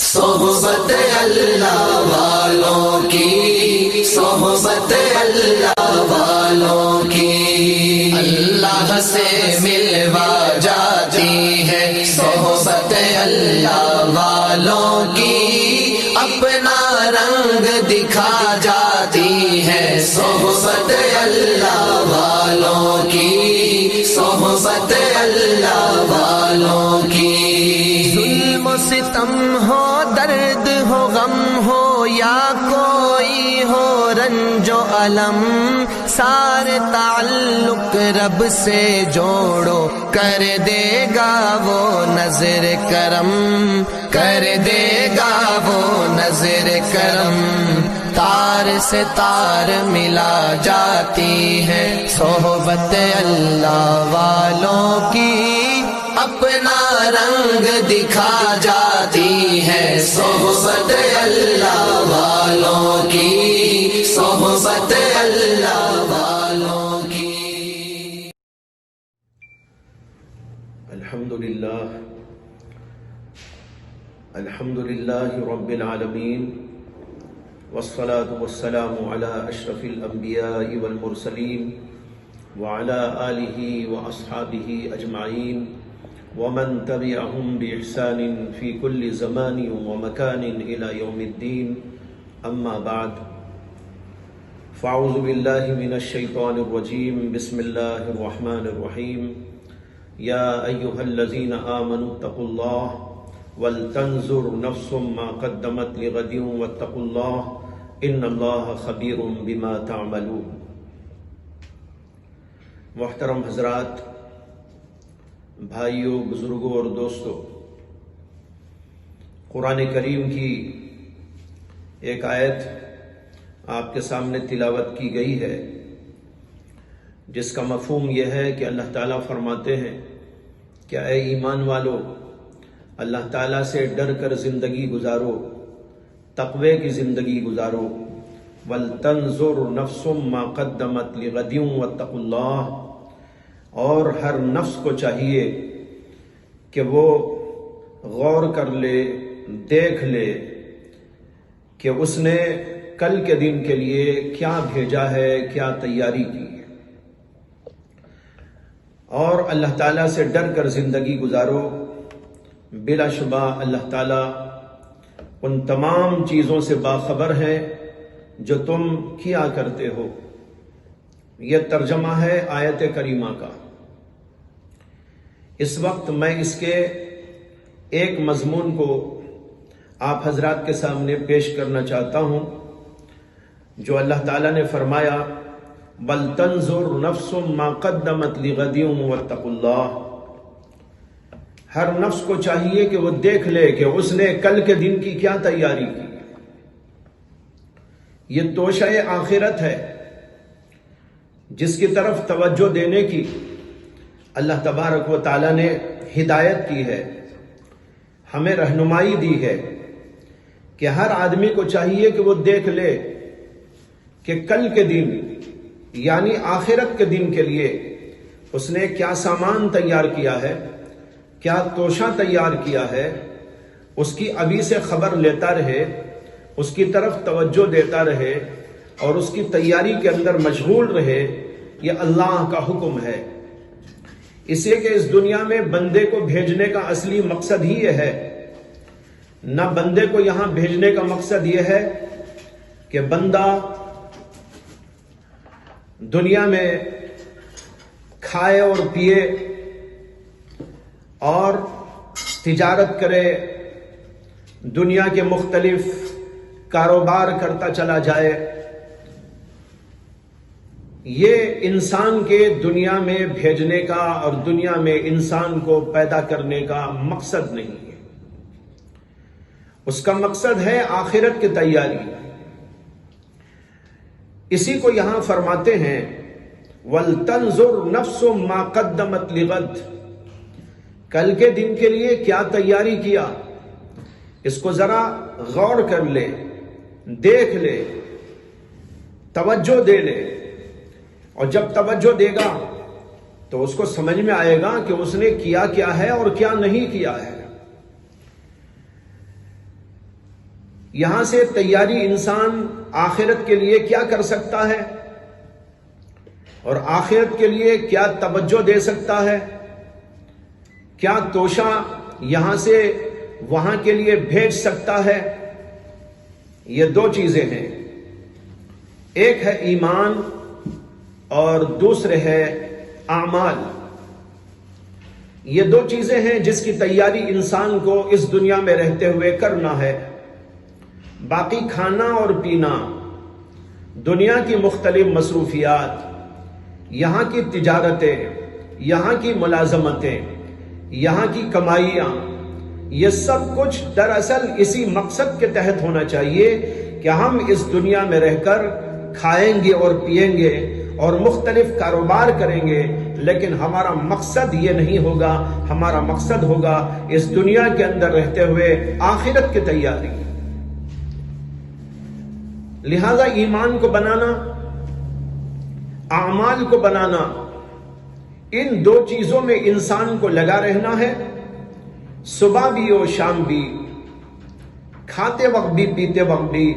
صحبت اللہ والوں کی، صحبت اللہ والوں کی، اللہ سے ملوا جاتی ہے صحبت اللہ والوں کی، اپنا رنگ دکھا جاتی ہے صحبت اللہ والوں کی، صحبت اللہ والوں کی۔ ظلم و ستم ہو، درد ہو، غم ہو، یا کوئی ہو رنج و الم، سارے تعلق رب سے جوڑو، کر دے گا وہ نظر کرم، کر دے گا وہ نظر کرم۔ تار سے تار ملا جاتی ہے صحبت اللہ والوں کی، اپنا رنگ دکھا جاتی ہے صحبت اللہ والوں کی، صحبت اللہ والوں کی۔ الحمدللہ رب العالمین، والصلاة والسلام على اشرف الانبیاء والمرسلین، وعلى آلہ واصحابہ اجمعین، ومن تبعهم بإحسان في كل زمان ومكان إلى يوم الدين، أما بعد، فأعوذ بالله من الشيطان الرجيم، بسم الله الرحمن الرحيم، يا أيها الذين آمنوا اتقوا الله ولتنظر نفس ما قدمت لغد واتقوا الله إن الله خبير بما تعملون۔ محترم حضرات، بھائیوں، بزرگوں اور دوستوں، قرآن کریم کی ایک آیت آپ کے سامنے تلاوت کی گئی ہے، جس کا مفہوم یہ ہے کہ اللہ تعالیٰ فرماتے ہیں کہ اے ایمان والو، اللہ تعالیٰ سے ڈر کر زندگی گزارو، تقوی کی زندگی گزارو، وَلْتَنْظُرْ نَفْسٌ مَا قَدَّمَتْ لِغَدٍ وَاتَّقُوا اللَّهَ، اور ہر نفس کو چاہیے کہ وہ غور کر لے، دیکھ لے کہ اس نے کل کے دن کے لیے کیا بھیجا ہے، کیا تیاری کی ہے، اور اللہ تعالیٰ سے ڈر کر زندگی گزارو۔ بلا شبہ اللہ تعالیٰ ان تمام چیزوں سے باخبر ہے جو تم کیا کرتے ہو۔ یہ ترجمہ ہے آیت کریمہ کا۔ اس وقت میں اس کے ایک مضمون کو آپ حضرات کے سامنے پیش کرنا چاہتا ہوں، جو اللہ تعالیٰ نے فرمایا بل تنظر نفس ما قدمت لغد واتقوا اللہ۔ ہر نفس کو چاہیے کہ وہ دیکھ لے کہ اس نے کل کے دن کی کیا تیاری کی۔ یہ توشہ آخرت ہے جس کی طرف توجہ دینے کی اللہ تبارک و تعالیٰ نے ہدایت کی ہے، ہمیں رہنمائی دی ہے کہ ہر آدمی کو چاہیے کہ وہ دیکھ لے کہ کل کے دن یعنی آخرت کے دن کے لیے اس نے کیا سامان تیار کیا ہے، کیا توشہ تیار کیا ہے، اس کی ابھی سے خبر لیتا رہے، اس کی طرف توجہ دیتا رہے اور اس کی تیاری کے اندر مشغول رہے۔ یہ اللہ کا حکم ہے، اس لیے کہ اس دنیا میں بندے کو بھیجنے کا اصلی مقصد ہی یہ ہے۔ نہ بندے کو یہاں بھیجنے کا مقصد یہ ہے کہ بندہ دنیا میں کھائے اور پیے اور تجارت کرے، دنیا کے مختلف کاروبار کرتا چلا جائے۔ یہ انسان کے دنیا میں بھیجنے کا اور دنیا میں انسان کو پیدا کرنے کا مقصد نہیں ہے۔ اس کا مقصد ہے آخرت کی تیاری۔ اسی کو یہاں فرماتے ہیں وَلْتَنْظُرْ نَفْسٌ مَا قَدَّمَتْ لِغَدٍ، کل کے دن کے لیے کیا تیاری کیا، اس کو ذرا غور کر لے، دیکھ لے، توجہ دے لے، اور جب توجہ دے گا تو اس کو سمجھ میں آئے گا کہ اس نے کیا کیا ہے اور کیا نہیں کیا ہے۔ یہاں سے تیاری انسان آخرت کے لیے کیا کر سکتا ہے اور آخرت کے لیے کیا توجہ دے سکتا ہے، کیا توشہ یہاں سے وہاں کے لیے بھیج سکتا ہے، یہ دو چیزیں ہیں، ایک ہے ایمان اور دوسرے ہے اعمال۔ یہ دو چیزیں ہیں جس کی تیاری انسان کو اس دنیا میں رہتے ہوئے کرنا ہے۔ باقی کھانا اور پینا، دنیا کی مختلف مصروفیات، یہاں کی تجارتیں، یہاں کی ملازمتیں، یہاں کی کمائیاں، یہ سب کچھ دراصل اسی مقصد کے تحت ہونا چاہیے کہ ہم اس دنیا میں رہ کر کھائیں گے اور پیئیں گے اور مختلف کاروبار کریں گے، لیکن ہمارا مقصد یہ نہیں ہوگا، ہمارا مقصد ہوگا اس دنیا کے اندر رہتے ہوئے آخرت کی تیاری۔ لہذا ایمان کو بنانا، اعمال کو بنانا، ان دو چیزوں میں انسان کو لگا رہنا ہے، صبح بھی اور شام بھی، کھاتے وقت بھی پیتے وقت بھی،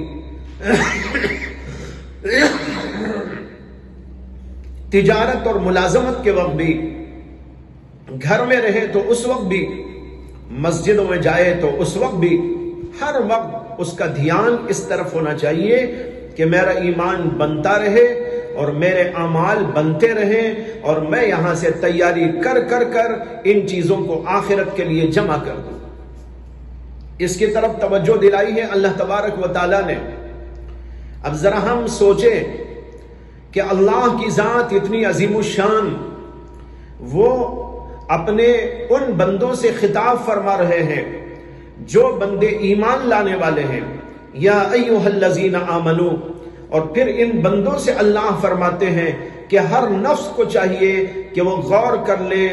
تجارت اور ملازمت کے وقت بھی، گھر میں رہے تو اس وقت بھی، مسجدوں میں جائے تو اس وقت بھی، ہر وقت اس کا دھیان اس طرف ہونا چاہیے کہ میرا ایمان بنتا رہے اور میرے اعمال بنتے رہیں اور میں یہاں سے تیاری کر ان چیزوں کو آخرت کے لیے جمع کر دوں۔ اس کی طرف توجہ دلائی ہے اللہ تبارک و تعالی نے۔ اب ذرا ہم سوچیں کہ اللہ کی ذات اتنی عظیم الشان، وہ اپنے ان بندوں سے خطاب فرما رہے ہیں جو بندے ایمان لانے والے ہیں، یا ایھا الذین آمنو، اور پھر ان بندوں سے اللہ فرماتے ہیں کہ ہر نفس کو چاہیے کہ وہ غور کر لے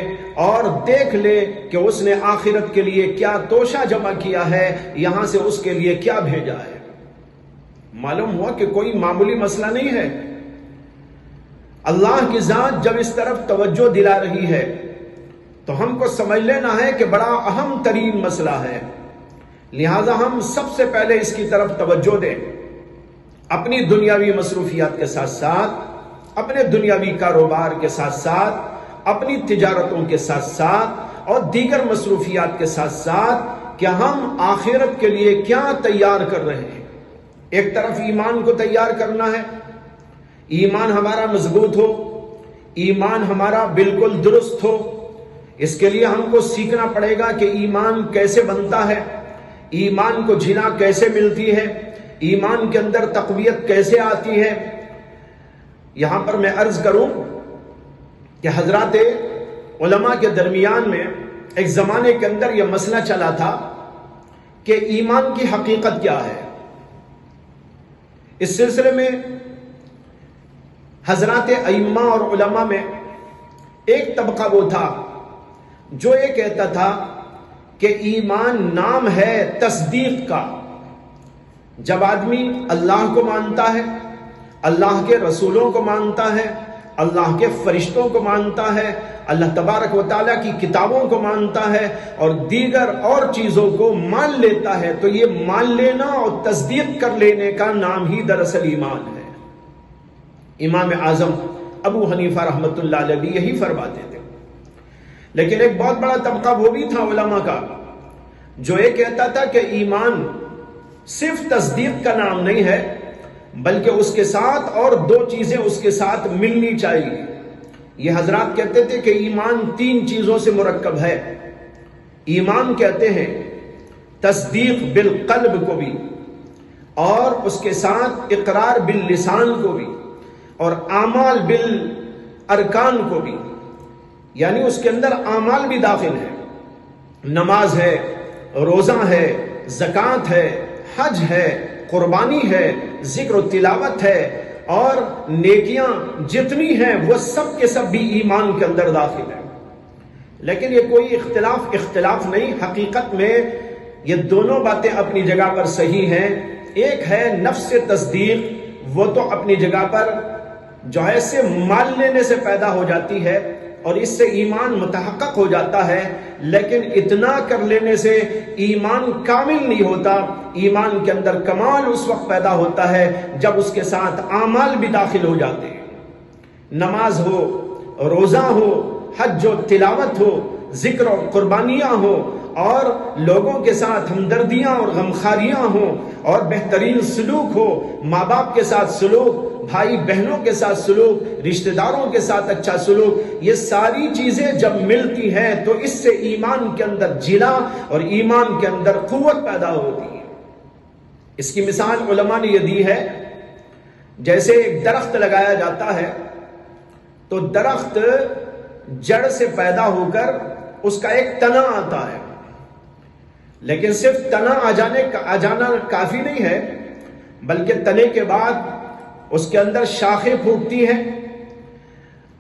اور دیکھ لے کہ اس نے آخرت کے لیے کیا توشہ جمع کیا ہے، یہاں سے اس کے لیے کیا بھیجا ہے۔ معلوم ہوا کہ کوئی معمولی مسئلہ نہیں ہے۔ اللہ کی ذات جب اس طرف توجہ دلا رہی ہے تو ہم کو سمجھ لینا ہے کہ بڑا اہم ترین مسئلہ ہے، لہذا ہم سب سے پہلے اس کی طرف توجہ دیں، اپنی دنیاوی مصروفیات کے ساتھ ساتھ، اپنے دنیاوی کاروبار کے ساتھ ساتھ، اپنی تجارتوں کے ساتھ ساتھ اور دیگر مصروفیات کے ساتھ ساتھ کہ ہم آخرت کے لیے کیا تیار کر رہے ہیں۔ ایک طرف ایمان کو تیار کرنا ہے، ایمان ہمارا مضبوط ہو، ایمان ہمارا بالکل درست ہو۔ اس کے لیے ہم کو سیکھنا پڑے گا کہ ایمان کیسے بنتا ہے، ایمان کو جھنا کیسے ملتی ہے، ایمان کے اندر تقویت کیسے آتی ہے۔ یہاں پر میں عرض کروں کہ حضرات علماء کے درمیان میں ایک زمانے کے اندر یہ مسئلہ چلا تھا کہ ایمان کی حقیقت کیا ہے۔ اس سلسلے میں حضرات ائمہ اور علماء میں ایک طبقہ وہ تھا جو یہ کہتا تھا کہ ایمان نام ہے تصدیق کا۔ جب آدمی اللہ کو مانتا ہے، اللہ کے رسولوں کو مانتا ہے، اللہ کے فرشتوں کو مانتا ہے، اللہ تبارک و تعالیٰ کی کتابوں کو مانتا ہے اور دیگر اور چیزوں کو مان لیتا ہے، تو یہ مان لینا اور تصدیق کر لینے کا نام ہی دراصل ایمان ہے۔ امام اعظم ابو حنیفہ رحمۃ اللہ علیہ بھی یہی فرماتے تھے۔ لیکن ایک بہت بڑا طبقہ وہ بھی تھا علماء کا جو یہ کہتا تھا کہ ایمان صرف تصدیق کا نام نہیں ہے، بلکہ اس کے ساتھ اور دو چیزیں اس کے ساتھ ملنی چاہیے۔ یہ حضرات کہتے تھے کہ ایمان تین چیزوں سے مرکب ہے۔ ایمان کہتے ہیں تصدیق بالقلب کو بھی، اور اس کے ساتھ اقرار باللسان کو بھی، اور اعمال بالارکان کو بھی، یعنی اس کے اندر اعمال بھی داخل ہے، نماز ہے، روزہ ہے، زکوٰۃ ہے، حج ہے، قربانی ہے، ذکر و تلاوت ہے، اور نیکیاں جتنی ہیں وہ سب کے سب بھی ایمان کے اندر داخل ہیں۔ لیکن یہ کوئی اختلاف نہیں، حقیقت میں یہ دونوں باتیں اپنی جگہ پر صحیح ہیں۔ ایک ہے نفس تصدیق، وہ تو اپنی جگہ پر جو ہے سے مان لینے سے پیدا ہو جاتی ہے، اور اس سے ایمان متحقق ہو جاتا ہے، لیکن اتنا کر لینے سے ایمان کامل نہیں ہوتا۔ ایمان کے اندر کمال اس وقت پیدا ہوتا ہے جب اس کے ساتھ اعمال بھی داخل ہو جاتے ہیں، نماز ہو، روزہ ہو، حج و تلاوت ہو، ذکر اور قربانیاں ہو، اور لوگوں کے ساتھ ہمدردیاں اور غمخاریاں ہوں، اور بہترین سلوک ہو، ماں باپ کے ساتھ سلوک، بھائی بہنوں کے ساتھ سلوک، رشتہ داروں کے ساتھ اچھا سلوک، یہ ساری چیزیں جب ملتی ہیں تو اس سے ایمان کے اندر جلا اور ایمان کے اندر قوت پیدا ہوتی ہے۔ اس کی مثال علماء نے یہ دی ہے، جیسے ایک درخت لگایا جاتا ہے تو درخت جڑ سے پیدا ہو کر اس کا ایک تنا آتا ہے، لیکن صرف تنا آ جانا کافی نہیں ہے، بلکہ تنے کے بعد اس کے اندر شاخیں پھوٹتی ہیں،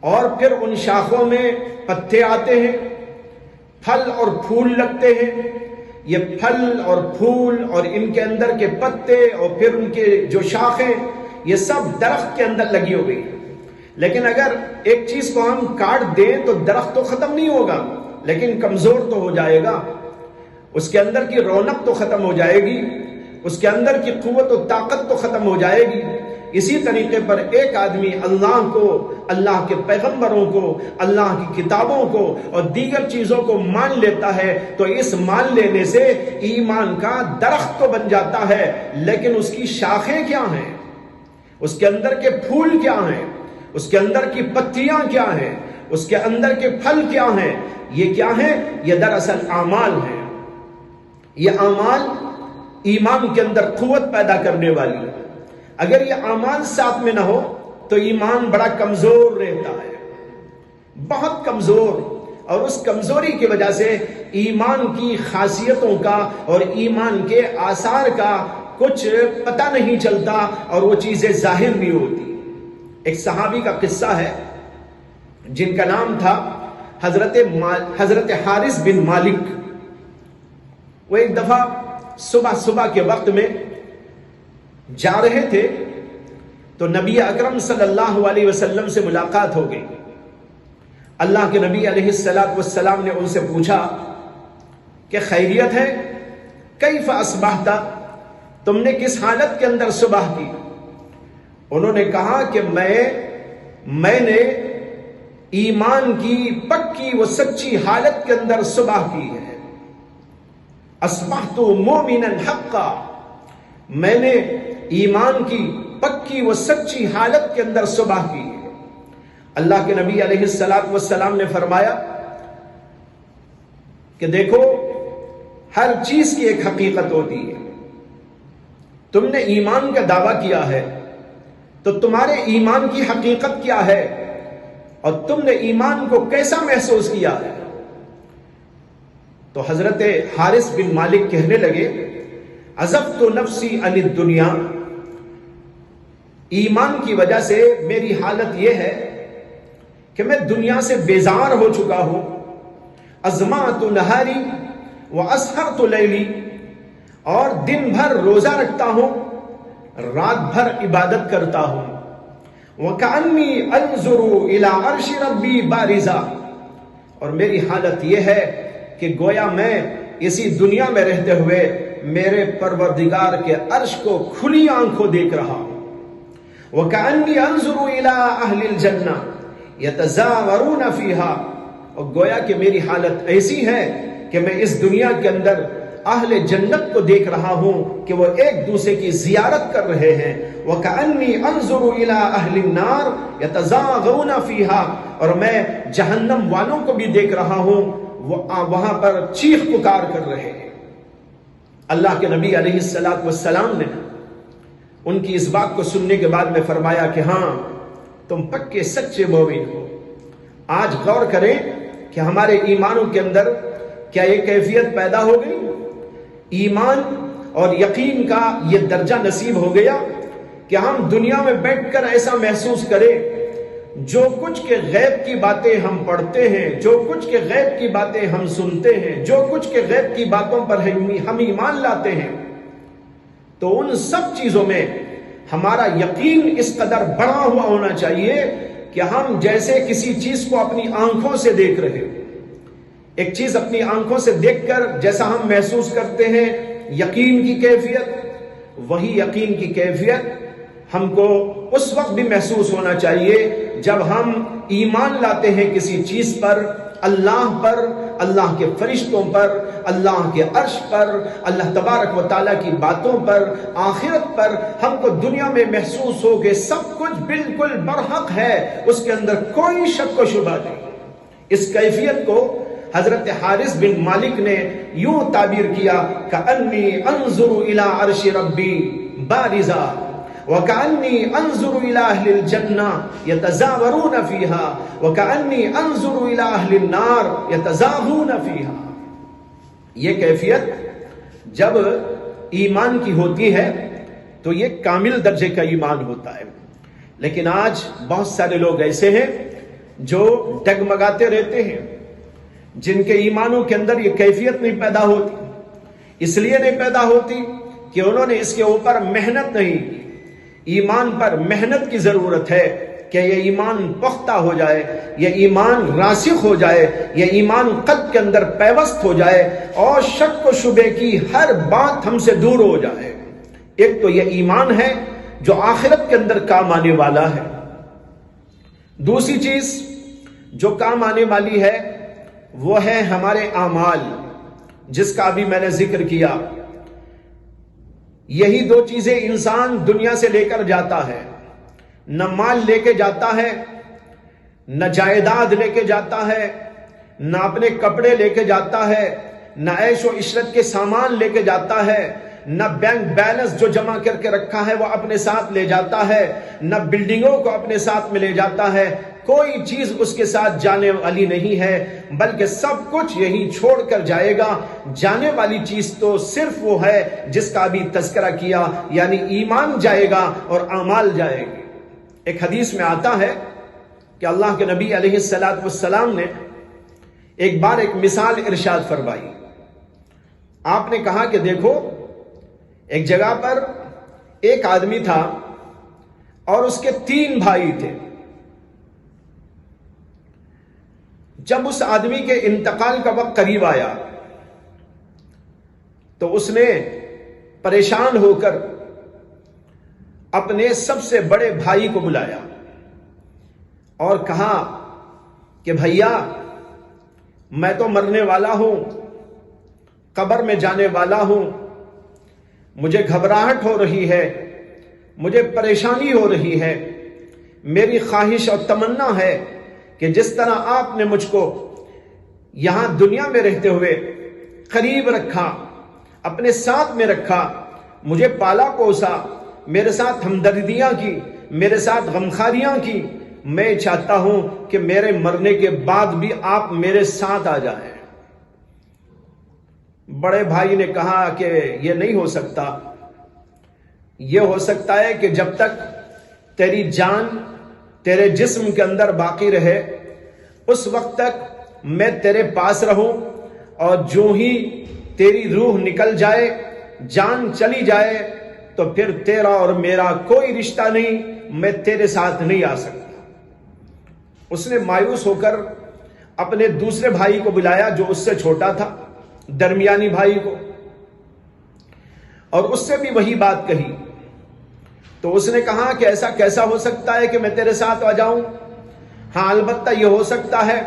اور پھر ان شاخوں میں پتے آتے ہیں، پھل اور پھول لگتے ہیں۔ یہ پھل اور پھول اور ان کے اندر کے پتے اور پھر ان کے جو شاخیں، یہ سب درخت کے اندر لگی ہو گئی۔ لیکن اگر ایک چیز کو ہم کاٹ دیں تو درخت تو ختم نہیں ہوگا، لیکن کمزور تو ہو جائے گا، اس کے اندر کی رونق تو ختم ہو جائے گی، اس کے اندر کی قوت و طاقت تو ختم ہو جائے گی۔ اسی طریقے پر ایک آدمی اللہ کو، اللہ کے پیغمبروں کو، اللہ کی کتابوں کو اور دیگر چیزوں کو مان لیتا ہے تو اس مان لینے سے ایمان کا درخت تو بن جاتا ہے، لیکن اس کی شاخیں کیا ہیں، اس کے اندر کے پھول کیا ہیں، اس کے اندر کی پتیاں کیا ہیں، اس کے اندر کے پھل کیا ہیں، یہ کیا ہیں؟ یہ دراصل اعمال ہیں۔ یہ اعمال ایمان کے اندر قوت پیدا کرنے والی ہے۔ اگر یہ اعمال ساتھ میں نہ ہو تو ایمان بڑا کمزور رہتا ہے، بہت کمزور، اور اس کمزوری کی وجہ سے ایمان کی خاصیتوں کا اور ایمان کے آثار کا کچھ پتہ نہیں چلتا اور وہ چیزیں ظاہر نہیں ہوتی۔ ایک صحابی کا قصہ ہے جن کا نام تھا حضرت حارث بن مالک۔ وہ ایک دفعہ صبح کے وقت میں جا رہے تھے تو نبی اکرم صلی اللہ علیہ وسلم سے ملاقات ہو گئی۔ اللہ کے نبی علیہ السلام نے ان سے پوچھا کہ خیریت ہے؟ کیف اصبحت؟ تم نے کس حالت کے اندر صبح کی؟ انہوں نے کہا کہ میں نے ایمان کی پکی و سچی حالت کے اندر صبح کی ہے۔ اصبحت مومنا حقا، میں نے ایمان کی پکی و سچی حالت کے اندر صبح کی ہے۔ اللہ کے نبی علیہ السلام نے فرمایا کہ دیکھو، ہر چیز کی ایک حقیقت ہوتی ہے۔ تم نے ایمان کا دعویٰ کیا ہے تو تمہارے ایمان کی حقیقت کیا ہے اور تم نے ایمان کو کیسا محسوس کیا ہے؟ تو حضرت حارث بن مالک کہنے لگے، عزبت نفسی عن الدنیا، ایمان کی وجہ سے میری حالت یہ ہے کہ میں دنیا سے بیزار ہو چکا ہوں۔ ازمعت نہاری واسحرت لیلی، اور دن بھر روزہ رکھتا ہوں، رات بھر عبادت کرتا ہوں۔ وکأنی انظر الی عرش ربی بارزا، اور میری حالت یہ ہے کہ گویا میں اسی دنیا میں رہتے ہوئے میرے پروردگار کے عرش کو کھلی آنکھوں دیکھ رہا ہوں۔ وَكَأَنِّي أَنظُرُ إِلَىٰ أَهْلِ الْجَنَّةِ يَتَزَاوَرُونَ فِيهَا، اور گویا کہ میری حالت ایسی ہے کہ میں اس دنیا کے اندر اہل جنت کو دیکھ رہا ہوں کہ وہ ایک دوسرے کی زیارت کر رہے ہیں۔ وَكَأَنِّي أَنظُرُ إِلَىٰ أَهْلِ النَّارِ يَتَزَاغَوْنَ فِيهَا، اور میں جہنم والوں کو بھی دیکھ رہا ہوں، وہ وہاں پر چیخ پکار کر رہے ہیں۔ اللہ کے نبی علیہ السلام نے ان کی اس بات کو سننے کے بعد میں فرمایا کہ ہاں، تم پکے سچے مومن ہو۔ آج غور کریں کہ ہمارے ایمانوں کے اندر کیا یہ کیفیت پیدا ہو گئی؟ ایمان اور یقین کا یہ درجہ نصیب ہو گیا کہ ہم دنیا میں بیٹھ کر ایسا محسوس کریں، جو کچھ کے غیب کی باتیں ہم پڑھتے ہیں، جو کچھ کے غیب کی باتیں ہم سنتے ہیں، جو کچھ کے غیب کی باتوں پر ہم ایمان لاتے ہیں، تو ان سب چیزوں میں ہمارا یقین اس قدر بڑا ہوا ہونا چاہیے کہ ہم جیسے کسی چیز کو اپنی آنکھوں سے دیکھ رہے ہیں، ایک چیز اپنی آنکھوں سے دیکھ کر جیسا ہم محسوس کرتے ہیں یقین کی کیفیت، وہی یقین کی کیفیت ہم کو اس وقت بھی محسوس ہونا چاہیے جب ہم ایمان لاتے ہیں کسی چیز پر، اللہ پر، اللہ کے فرشتوں پر، اللہ کے عرش پر، اللہ تبارک و تعالیٰ کی باتوں پر، آخرت پر۔ ہم کو دنیا میں محسوس ہو کہ سب کچھ بالکل برحق ہے، اس کے اندر کوئی شک و شبہ نہیں۔ اس کیفیت کو حضرت حارث بن مالک نے یوں تعبیر کیا کأنی انظر الی عرش ربی بارزا وَكَأَنِّي أَنظُرُ إِلَىٰ أَهْلِ الْجَنَّةِ يَتَزَاوَرُونَ فِيهَا وَكَأَنِّي أَنظُرُ إِلَىٰ أَهْلِ النَّارِ يَتَزَاغُونَ فِيهَا۔ یہ کیفیت جب ایمان کی ہوتی ہے تو یہ کامل درجے کا ایمان ہوتا ہے، لیکن آج بہت سارے لوگ ایسے ہیں جو ڈگمگاتے رہتے ہیں، جن کے ایمانوں کے اندر یہ کیفیت نہیں پیدا ہوتی۔ اس لیے نہیں پیدا ہوتی کہ انہوں نے اس کے اوپر محنت نہیں کی۔ ایمان پر محنت کی ضرورت ہے کہ یہ ایمان پختہ ہو جائے، یہ ایمان راسخ ہو جائے، یہ ایمان قلب کے اندر پیوست ہو جائے اور شک و شبے کی ہر بات ہم سے دور ہو جائے۔ ایک تو یہ ایمان ہے جو آخرت کے اندر کام آنے والا ہے، دوسری چیز جو کام آنے والی ہے وہ ہے ہمارے اعمال، جس کا ابھی میں نے ذکر کیا۔ یہی دو چیزیں انسان دنیا سے لے کر جاتا ہے، نہ مال لے کے جاتا ہے، نہ جائیداد لے کے جاتا ہے، نہ اپنے کپڑے لے کے جاتا ہے، نہ عیش و عشرت کے سامان لے کے جاتا ہے، نہ بینک بیلنس جو جمع کر کے رکھا ہے وہ اپنے ساتھ لے جاتا ہے، نہ بلڈنگوں کو اپنے ساتھ میں لے جاتا ہے۔ کوئی چیز اس کے ساتھ جانے والی نہیں ہے، بلکہ سب کچھ یہی چھوڑ کر جائے گا۔ جانے والی چیز تو صرف وہ ہے جس کا ابھی تذکرہ کیا، یعنی ایمان جائے گا اور اعمال جائے گے۔ ایک حدیث میں آتا ہے کہ اللہ کے نبی علیہ السلام نے ایک بار ایک مثال ارشاد فرمائی۔ آپ نے کہا کہ دیکھو، ایک جگہ پر ایک آدمی تھا اور اس کے 3 بھائی تھے۔ جب اس آدمی کے انتقال کا وقت قریب آیا تو اس نے پریشان ہو کر اپنے سب سے بڑے بھائی کو بلایا اور کہا کہ بھیا، میں تو مرنے والا ہوں، قبر میں جانے والا ہوں، مجھے گھبراہٹ ہو رہی ہے، مجھے پریشانی ہو رہی ہے، میری خواہش اور تمنا ہے کہ جس طرح آپ نے مجھ کو یہاں دنیا میں رہتے ہوئے قریب رکھا، اپنے ساتھ میں رکھا، مجھے پالا پوسا، میرے ساتھ ہمدردیاں کی، میرے ساتھ غمخاریاں کی، میں چاہتا ہوں کہ میرے مرنے کے بعد بھی آپ میرے ساتھ آ جائیں۔ بڑے بھائی نے کہا کہ یہ نہیں ہو سکتا، یہ ہو سکتا ہے کہ جب تک تیری جان تیرے جسم کے اندر باقی رہے اس وقت تک میں تیرے پاس رہوں، اور جو ہی تیری روح نکل جائے، جان چلی جائے، تو پھر تیرا اور میرا کوئی رشتہ نہیں، میں تیرے ساتھ نہیں آ سکتا۔ اس نے مایوس ہو کر اپنے دوسرے بھائی کو بلایا جو اس سے چھوٹا تھا، درمیانی بھائی کو، اور اس سے بھی وہی بات کہی۔ تو اس نے کہا کہ ایسا کیسا ہو سکتا ہے کہ میں تیرے ساتھ آ جاؤں؟ ہاں، البتہ یہ ہو سکتا ہے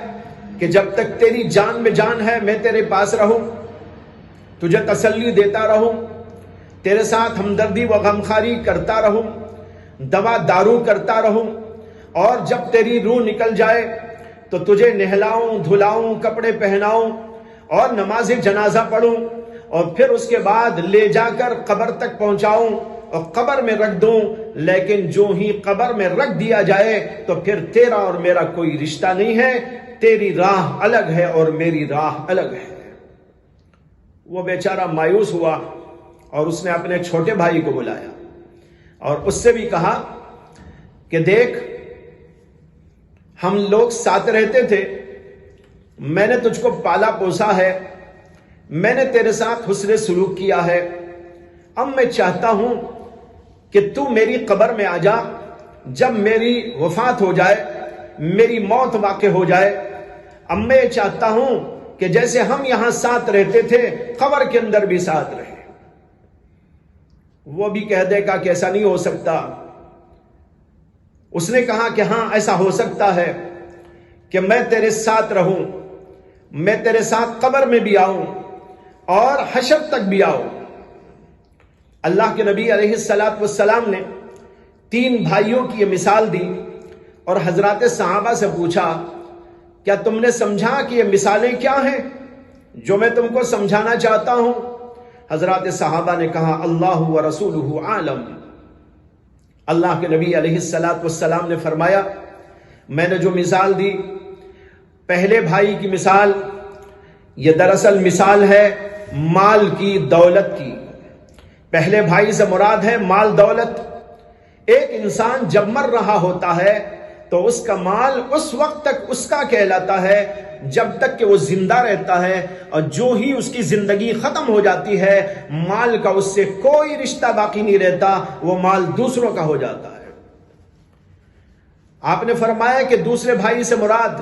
کہ جب تک تیری جان میں جان ہے میں تیرے پاس رہوں، تجھے تسلی دیتا رہوں، تیرے ساتھ ہمدردی و غمخاری کرتا رہوں، دوا دارو کرتا رہوں، اور جب تیری روح نکل جائے تو تجھے نہلاؤں، دھلاؤں، کپڑے پہناؤں اور نماز جنازہ پڑھوں، اور پھر اس کے بعد لے جا کر قبر تک پہنچاؤں اور قبر میں رکھ دوں۔ لیکن جو ہی قبر میں رکھ دیا جائے تو پھر تیرا اور میرا کوئی رشتہ نہیں ہے، تیری راہ الگ ہے اور میری راہ الگ ہے۔ وہ بیچارہ مایوس ہوا اور اس نے اپنے چھوٹے بھائی کو بلایا اور اس سے بھی کہا کہ دیکھ، ہم لوگ ساتھ رہتے تھے، میں نے تجھ کو پالا پوسا ہے، میں نے تیرے ساتھ حسن سلوک کیا ہے، اب میں چاہتا ہوں کہ تو میری قبر میں آ جا، جب میری وفات ہو جائے میری موت واقع ہو جائے، اب میں چاہتا ہوں کہ جیسے ہم یہاں ساتھ رہتے تھے قبر کے اندر بھی ساتھ رہے۔ وہ بھی کہہ دے گا کہ ایسا نہیں ہو سکتا۔ اس نے کہا کہ ہاں ایسا ہو سکتا ہے کہ میں تیرے ساتھ رہوں، میں تیرے ساتھ قبر میں بھی آؤں اور حشر تک بھی آؤں۔ اللہ کے نبی علیہ السلام نے 3 بھائیوں کی یہ مثال دی اور حضرات صحابہ سے پوچھا کیا تم نے سمجھا کہ یہ مثالیں کیا ہیں جو میں تم کو سمجھانا چاہتا ہوں؟ حضرات صحابہ نے کہا اللہ و رسولہ عالم۔ اللہ کے نبی علیہ السلام نے فرمایا میں نے جو مثال دی پہلے بھائی کی مثال، یہ دراصل مثال ہے مال کی، دولت کی۔ پہلے بھائی سے مراد ہے مال دولت۔ ایک انسان جب مر رہا ہوتا ہے تو اس کا مال اس وقت تک اس کا کہلاتا ہے جب تک کہ وہ زندہ رہتا ہے، اور جو ہی اس کی زندگی ختم ہو جاتی ہے مال کا اس سے کوئی رشتہ باقی نہیں رہتا، وہ مال دوسروں کا ہو جاتا ہے۔ آپ نے فرمایا کہ دوسرے بھائی سے مراد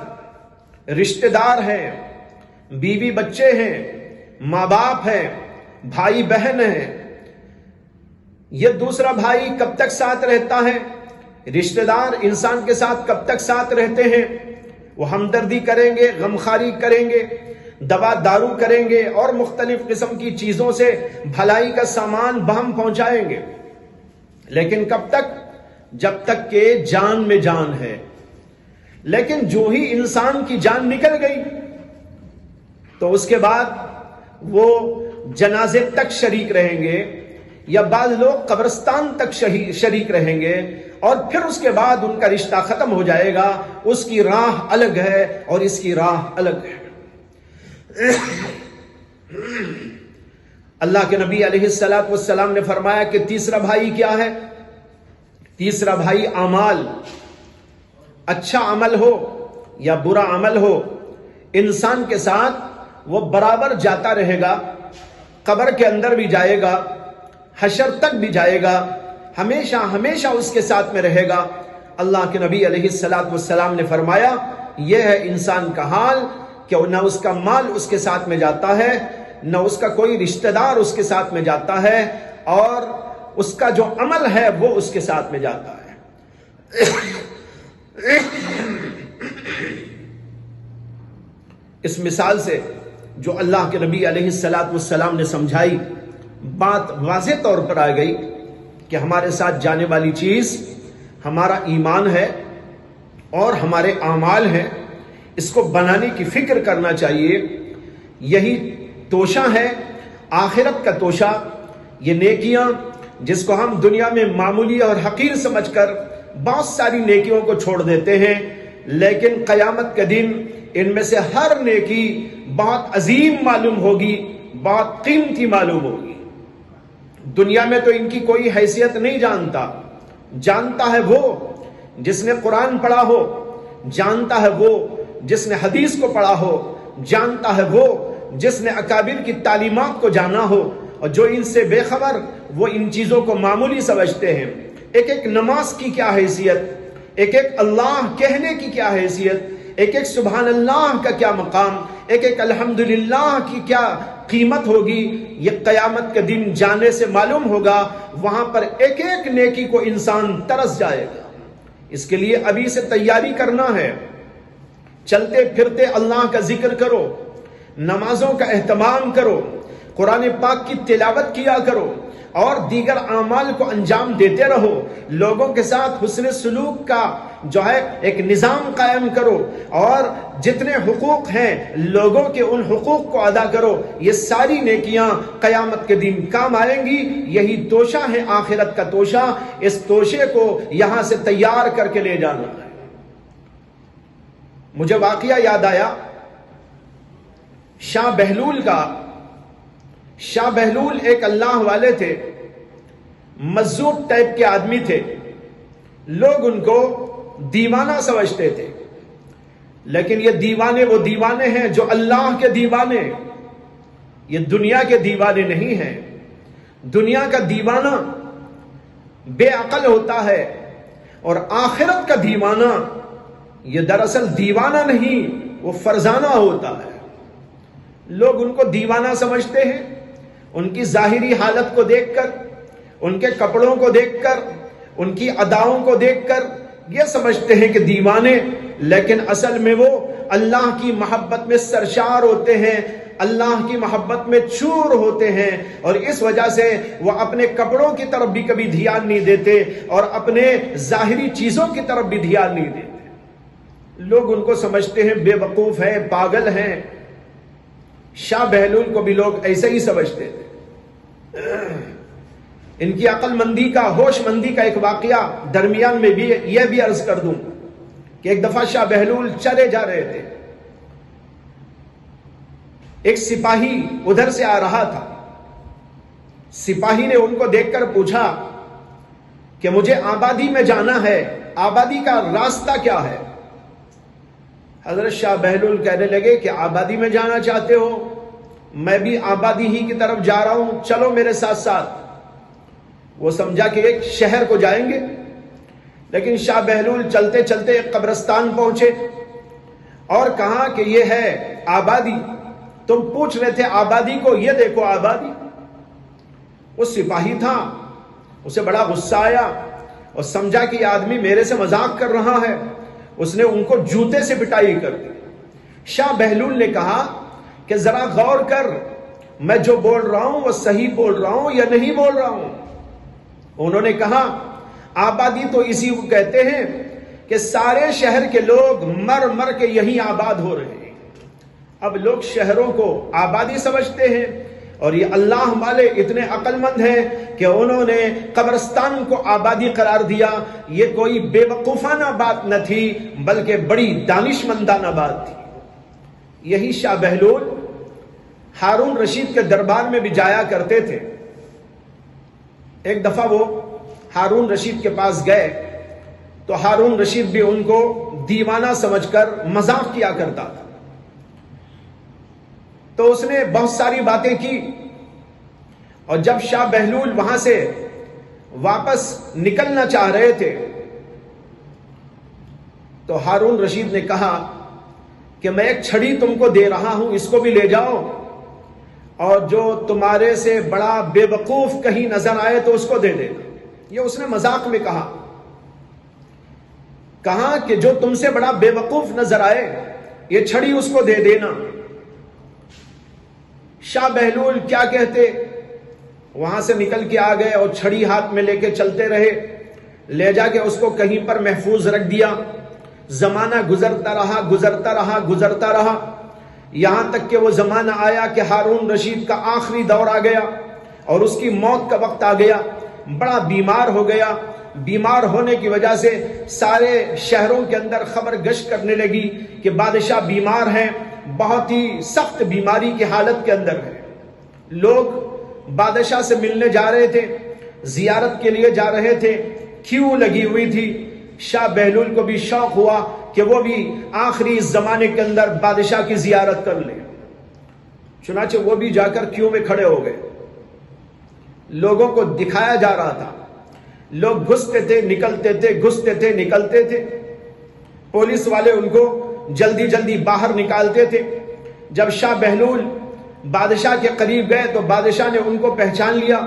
رشتہ دار ہیں، بیوی بچے ہیں، ماں باپ ہیں، بھائی بہن ہیں۔ یہ دوسرا بھائی کب تک ساتھ رہتا ہے؟ رشتہ دار انسان کے ساتھ کب تک ساتھ رہتے ہیں؟ وہ ہمدردی کریں گے، غمخواری کریں گے، دوا دارو کریں گے اور مختلف قسم کی چیزوں سے بھلائی کا سامان بہم پہنچائیں گے، لیکن کب تک؟ جب تک کہ جان میں جان ہے۔ لیکن جو ہی انسان کی جان نکل گئی تو اس کے بعد وہ جنازے تک شریک رہیں گے، یا بعض لوگ قبرستان تک شریک رہیں گے، اور پھر اس کے بعد ان کا رشتہ ختم ہو جائے گا۔ اس کی راہ الگ ہے اور اس کی راہ الگ ہے۔ اللہ کے نبی علیہ السلام نے فرمایا کہ تیسرا بھائی کیا ہے؟ تیسرا بھائی اعمال، اچھا عمل ہو یا برا عمل ہو، انسان کے ساتھ وہ برابر جاتا رہے گا، قبر کے اندر بھی جائے گا، حشر تک بھی جائے گا، ہمیشہ ہمیشہ اس کے ساتھ میں رہے گا۔ اللہ کے نبی علیہ السلام نے فرمایا یہ ہے انسان کا حال کہ نہ اس کا مال اس کے ساتھ میں جاتا ہے، نہ اس کا کوئی رشتہ دار اس کے ساتھ میں جاتا ہے، اور اس کا جو عمل ہے وہ اس کے ساتھ میں جاتا ہے۔ اس مثال سے جو اللہ کے نبی علیہ السلام نے سمجھائی، بات واضح طور پر آ گئی کہ ہمارے ساتھ جانے والی چیز ہمارا ایمان ہے اور ہمارے اعمال ہیں۔ اس کو بنانے کی فکر کرنا چاہیے۔ یہی توشہ ہے آخرت کا توشہ، یہ نیکیاں جس کو ہم دنیا میں معمولی اور حقیر سمجھ کر بہت ساری نیکیوں کو چھوڑ دیتے ہیں، لیکن قیامت کے دن ان میں سے ہر نیکی بہت عظیم معلوم ہوگی، بہت قیمتی معلوم ہوگی۔ دنیا میں تو ان کی کوئی حیثیت نہیں جانتا ہے وہ جس نے قرآن پڑھا ہو، جانتا ہے وہ جس نے حدیث کو پڑھا ہو، جانتا ہے وہ جس نے اکابر کی تعلیمات کو جانا ہو، اور جو ان سے بے خبر وہ ان چیزوں کو معمولی سمجھتے ہیں۔ ایک ایک نماز کی کیا حیثیت، ایک ایک اللہ کہنے کی کیا حیثیت، ایک ایک سبحان اللہ کا کیا مقام، ایک ایک الحمدللہ کی کیا قیمت ہوگی، یہ قیامت کے دن جانے سے معلوم ہوگا۔ وہاں پر ایک ایک نیکی کو انسان ترس جائے گا۔ اس کے لیے ابھی سے تیاری کرنا ہے۔ چلتے پھرتے اللہ کا ذکر کرو، نمازوں کا اہتمام کرو، قرآن پاک کی تلاوت کیا کرو، اور دیگر اعمال کو انجام دیتے رہو۔ لوگوں کے ساتھ حسن سلوک کا جو ہے ایک نظام قائم کرو، اور جتنے حقوق ہیں لوگوں کے ان حقوق کو ادا کرو۔ یہ ساری نیکیاں قیامت کے دن کام آئیں گی۔ یہی توشہ ہے آخرت کا توشہ۔ اس توشے کو یہاں سے تیار کر کے لے جانا ہے۔ مجھے واقعہ یاد آیا شاہ بہلول کا۔ شاہ بہلول ایک اللہ والے تھے، مجذوب ٹائپ کے آدمی تھے، لوگ ان کو دیوانہ سمجھتے تھے، لیکن یہ دیوانے وہ دیوانے ہیں جو اللہ کے دیوانے، یہ دنیا کے دیوانے نہیں ہیں۔ دنیا کا دیوانہ بے عقل ہوتا ہے، اور آخرت کا دیوانہ یہ دراصل دیوانہ نہیں، وہ فرزانہ ہوتا ہے۔ لوگ ان کو دیوانہ سمجھتے ہیں، ان کی ظاہری حالت کو دیکھ کر، ان کے کپڑوں کو دیکھ کر، ان کی اداؤں کو دیکھ کر یہ سمجھتے ہیں کہ دیوانے، لیکن اصل میں وہ اللہ کی محبت میں سرشار ہوتے ہیں، اللہ کی محبت میں چور ہوتے ہیں، اور اس وجہ سے وہ اپنے کپڑوں کی طرف بھی کبھی دھیان نہیں دیتے اور اپنے ظاہری چیزوں کی طرف بھی دھیان نہیں دیتے۔ لوگ ان کو سمجھتے ہیں بے وقوف ہیں، پاگل ہیں۔ شاہ بہلول کو بھی لوگ ایسے ہی سمجھتے تھے۔ ان کی عقل مندی کا، ہوش مندی کا ایک واقعہ درمیان میں بھی یہ بھی عرض کر دوں کہ ایک دفعہ شاہ بہلول چلے جا رہے تھے، ایک سپاہی ادھر سے آ رہا تھا۔ سپاہی نے ان کو دیکھ کر پوچھا کہ مجھے آبادی میں جانا ہے، آبادی کا راستہ کیا ہے؟ حضرت شاہ بہلول کہنے لگے کہ آبادی میں جانا چاہتے ہو؟ میں بھی آبادی ہی کی طرف جا رہا ہوں، چلو میرے ساتھ ساتھ۔ وہ سمجھا کہ ایک شہر کو جائیں گے، لیکن شاہ بہلول چلتے چلتے ایک قبرستان پہنچے اور کہا کہ یہ ہے آبادی، تم پوچھ رہے تھے آبادی کو، یہ دیکھو آبادی۔ وہ سپاہی تھا، اسے بڑا غصہ آیا اور سمجھا کہ یہ آدمی میرے سے مذاق کر رہا ہے، اس نے ان کو جوتے سے پٹائی کر دی۔ شاہ بہلول نے کہا کہ ذرا غور کر، میں جو بول رہا ہوں وہ صحیح بول رہا ہوں یا نہیں بول رہا ہوں؟ انہوں نے کہا آبادی تو اسی کو کہتے ہیں کہ سارے شہر کے لوگ مر مر کے یہیں آباد ہو رہے ہیں۔ اب لوگ شہروں کو آبادی سمجھتے ہیں، اور یہ اللہ والے اتنے عقل مند ہیں کہ انہوں نے قبرستان کو آبادی قرار دیا۔ یہ کوئی بے وقوفانہ بات نہ تھی، بلکہ بڑی دانش مندانہ بات تھی۔ یہی شاہ بہلول ہارون رشید کے دربار میں بھی جایا کرتے تھے۔ ایک دفعہ وہ ہارون رشید کے پاس گئے تو ہارون رشید بھی ان کو دیوانہ سمجھ کر مذاق کیا کرتا تھا۔ تو اس نے بہت ساری باتیں کی، اور جب شاہ بہلول وہاں سے واپس نکلنا چاہ رہے تھے تو ہارون رشید نے کہا کہ میں ایک چھڑی تم کو دے رہا ہوں، اس کو بھی لے جاؤ، اور جو تمہارے سے بڑا بے وقوف کہیں نظر آئے تو اس کو دے دینا۔ یہ اس نے مذاق میں کہا کہ جو تم سے بڑا بے وقوف نظر آئے یہ چھڑی اس کو دے دینا۔ شاہ بہلول کیا کہتے، وہاں سے نکل کے آ گئے اور چھڑی ہاتھ میں لے کے چلتے رہے، لے جا کے اس کو کہیں پر محفوظ رکھ دیا۔ زمانہ گزرتا رہا گزرتا رہا گزرتا رہا، یہاں تک کہ وہ زمانہ آیا کہ ہارون رشید کا آخری دور آ گیا اور اس کی موت کا وقت آ گیا۔ بڑا بیمار ہو گیا، بیمار ہونے کی وجہ سے سارے شہروں کے اندر خبر گشت کرنے لگی کہ بادشاہ بیمار ہیں، بہت ہی سخت بیماری کی حالت کے اندر ہے۔ لوگ بادشاہ سے ملنے جا رہے تھے، زیارت کے لیے جا رہے تھے، کیوں لگی ہوئی تھی۔ شاہ بہلول کو بھی شوق ہوا کہ وہ بھی آخری زمانے کے اندر بادشاہ کی زیارت کر لیں، چنانچہ وہ بھی جا کر کیوں میں کھڑے ہو گئے۔ لوگوں کو دکھایا جا رہا تھا، لوگ گھستے تھے نکلتے تھے، گھستے تھے نکلتے تھے، پولیس والے ان کو جلدی جلدی باہر نکالتے تھے۔ جب شاہ بہلول بادشاہ کے قریب گئے تو بادشاہ نے ان کو پہچان لیا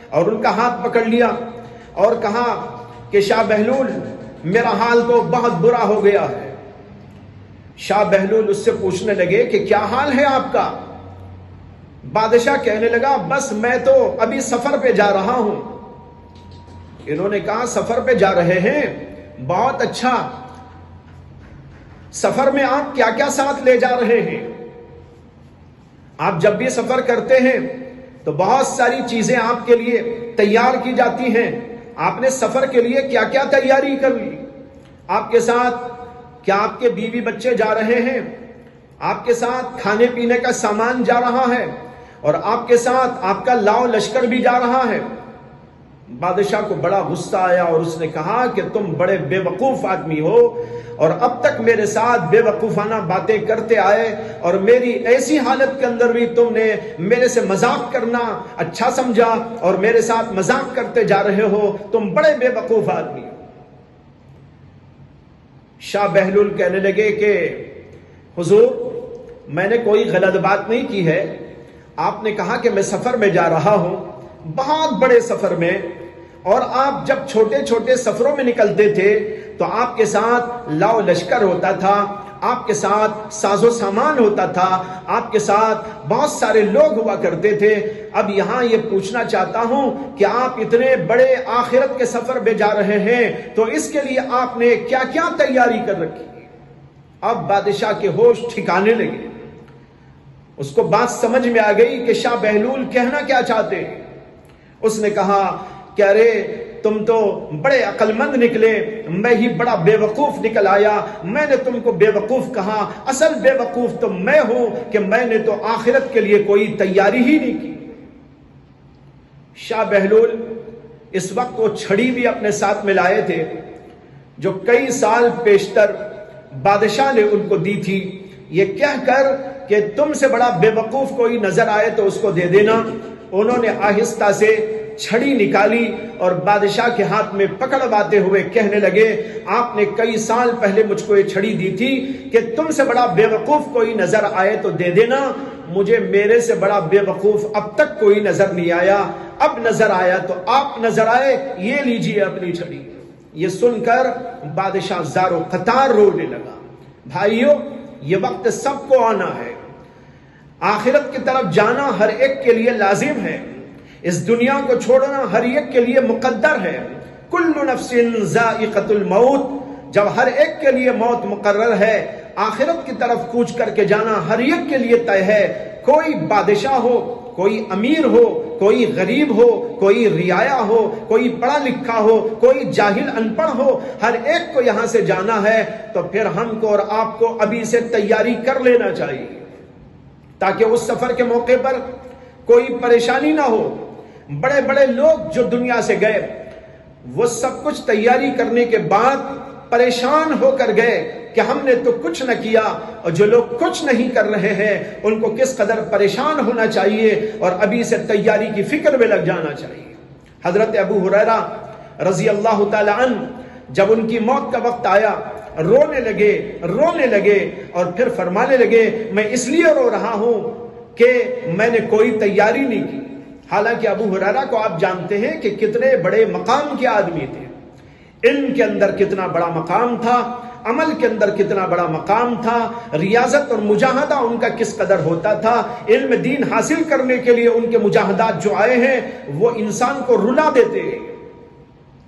اور ان کا ہاتھ پکڑ لیا اور کہا کہ شاہ بہلول میرا حال تو بہت برا ہو گیا ہے۔ شاہ بہلول اس سے پوچھنے لگے کہ کیا حال ہے آپ کا؟ بادشاہ کہنے لگا بس میں تو ابھی سفر پہ جا رہا ہوں۔ انہوں نے کہا سفر پہ جا رہے ہیں، بہت اچھا، سفر میں آپ کیا کیا ساتھ لے جا رہے ہیں؟ آپ جب بھی سفر کرتے ہیں تو بہت ساری چیزیں آپ کے لیے تیار کی جاتی ہیں، آپ نے سفر کے لیے کیا کیا تیاری کر لی؟ آپ کے ساتھ کیا آپ کے بیوی بچے جا رہے ہیں؟ آپ کے ساتھ کھانے پینے کا سامان جا رہا ہے، اور آپ کے ساتھ آپ کا لاؤ لشکر بھی جا رہا ہے۔ بادشاہ کو بڑا غصہ آیا اور اس نے کہا کہ تم بڑے بے وقوف آدمی ہو، اور اب تک میرے ساتھ بے وقوفانہ باتیں کرتے آئے، اور میری ایسی حالت کے اندر بھی تم نے میرے سے مذاق کرنا اچھا سمجھا اور میرے ساتھ مذاق کرتے جا رہے ہو، تم بڑے بے وقوف آدمی ہو۔ شاہ بہلول کہنے لگے کہ حضور میں نے کوئی غلط بات نہیں کی ہے، آپ نے کہا کہ میں سفر میں جا رہا ہوں، بہت بڑے سفر میں، اور آپ جب چھوٹے چھوٹے سفروں میں نکلتے تھے تو آپ کے ساتھ لاؤ لشکر ہوتا تھا، آپ کے ساتھ ساز و سامان ہوتا تھا، آپ کے ساتھ بہت سارے لوگ ہوا کرتے تھے۔ اب یہاں یہ پوچھنا چاہتا ہوں کہ آپ اتنے بڑے آخرت کے سفر میں جا رہے ہیں تو اس کے لیے آپ نے کیا کیا تیاری کر رکھی؟ اب بادشاہ کے ہوش ٹھکانے لگے، اس کو بات سمجھ میں آ گئی کہ شاہ بہلول کہنا کیا چاہتے ہیں۔ اس نے کہا کہ ارے تم تو بڑے عقل مند نکلے، میں ہی بڑا بے وقوف نکل آیا، میں نے تم کو بے وقوف کہا، اصل بے وقوف تو میں ہوں کہ میں نے تو آخرت کے لیے کوئی تیاری ہی نہیں کی۔ شاہ بہلول اس وقت وہ چھڑی بھی اپنے ساتھ میں لائے تھے جو کئی سال پیشتر بادشاہ نے ان کو دی تھی، یہ کہہ کر کہ تم سے بڑا بے وقوف کوئی نظر آئے تو اس کو دے دینا۔ انہوں نے آہستہ سے چھڑی نکالی اور بادشاہ کے ہاتھ میں پکڑواتے ہوئے کہنے لگے آپ نے کئی سال پہلے مجھ کو یہ چھڑی دی تھی کہ تم سے بڑا بے وقوف کوئی نظر آئے تو دے دینا، مجھے میرے سے بڑا بے وقوف اب تک کوئی نظر نہیں آیا، اب نظر آیا تو آپ نظر آئے، یہ لیجئے اپنی چھڑی۔ یہ سن کر بادشاہ زار و قطار رونے لگا۔ بھائیو، یہ وقت سب کو آنا ہے، آخرت کی طرف جانا ہر ایک کے لیے لازم ہے، اس دنیا کو چھوڑنا ہر ایک کے لیے مقدر ہے۔ کل نفس ذائقۃ الموت، جب ہر ایک کے لیے موت مقرر ہے، آخرت کی طرف کوچ کر کے جانا ہر ایک کے لیے طے ہے۔ کوئی بادشاہ ہو، کوئی امیر ہو، کوئی غریب ہو، کوئی رعایا ہو، کوئی پڑھا لکھا ہو، کوئی جاہل ان پڑھ ہو، ہر ایک کو یہاں سے جانا ہے۔ تو پھر ہم کو اور آپ کو ابھی سے تیاری کر لینا چاہیے تاکہ اس سفر کے موقع پر کوئی پریشانی نہ ہو۔ بڑے بڑے لوگ جو دنیا سے گئے وہ سب کچھ تیاری کرنے کے بعد پریشان ہو کر گئے کہ ہم نے تو کچھ نہ کیا، اور جو لوگ کچھ نہیں کر رہے ہیں ان کو کس قدر پریشان ہونا چاہیے اور ابھی سے تیاری کی فکر میں لگ جانا چاہیے۔ حضرت ابو ہریرہ رضی اللہ تعالی عنہ جب ان کی موت کا وقت آیا رونے لگے اور پھر فرمانے لگے میں اس لیے رو رہا ہوں کہ میں نے کوئی تیاری نہیں کی۔ حالانکہ ابو ہریرہ کو آپ جانتے ہیں کہ کتنے بڑے مقام کے آدمی تھے، علم کے اندر کتنا بڑا مقام تھا، عمل کے اندر کتنا بڑا مقام تھا، ریاضت اور مجاہدہ ان کا کس قدر ہوتا تھا، علم دین حاصل کرنے کے لیے ان کے مجاہدات جو آئے ہیں وہ انسان کو رلا دیتے ہیں۔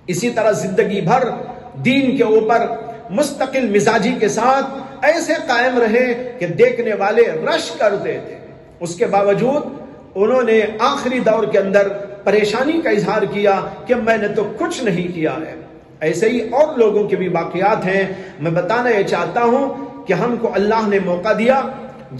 اسی طرح زندگی بھر دین کے اوپر مستقل مزاجی کے ساتھ ایسے قائم رہے کہ دیکھنے والے رش کرتے تھے، اس کے باوجود انہوں نے آخری دور کے اندر پریشانی کا اظہار کیا کہ میں نے تو کچھ نہیں کیا ہے۔ ایسے ہی اور لوگوں کے بھی واقعات ہیں۔ میں بتانا یہ چاہتا ہوں کہ ہم کو اللہ نے موقع دیا،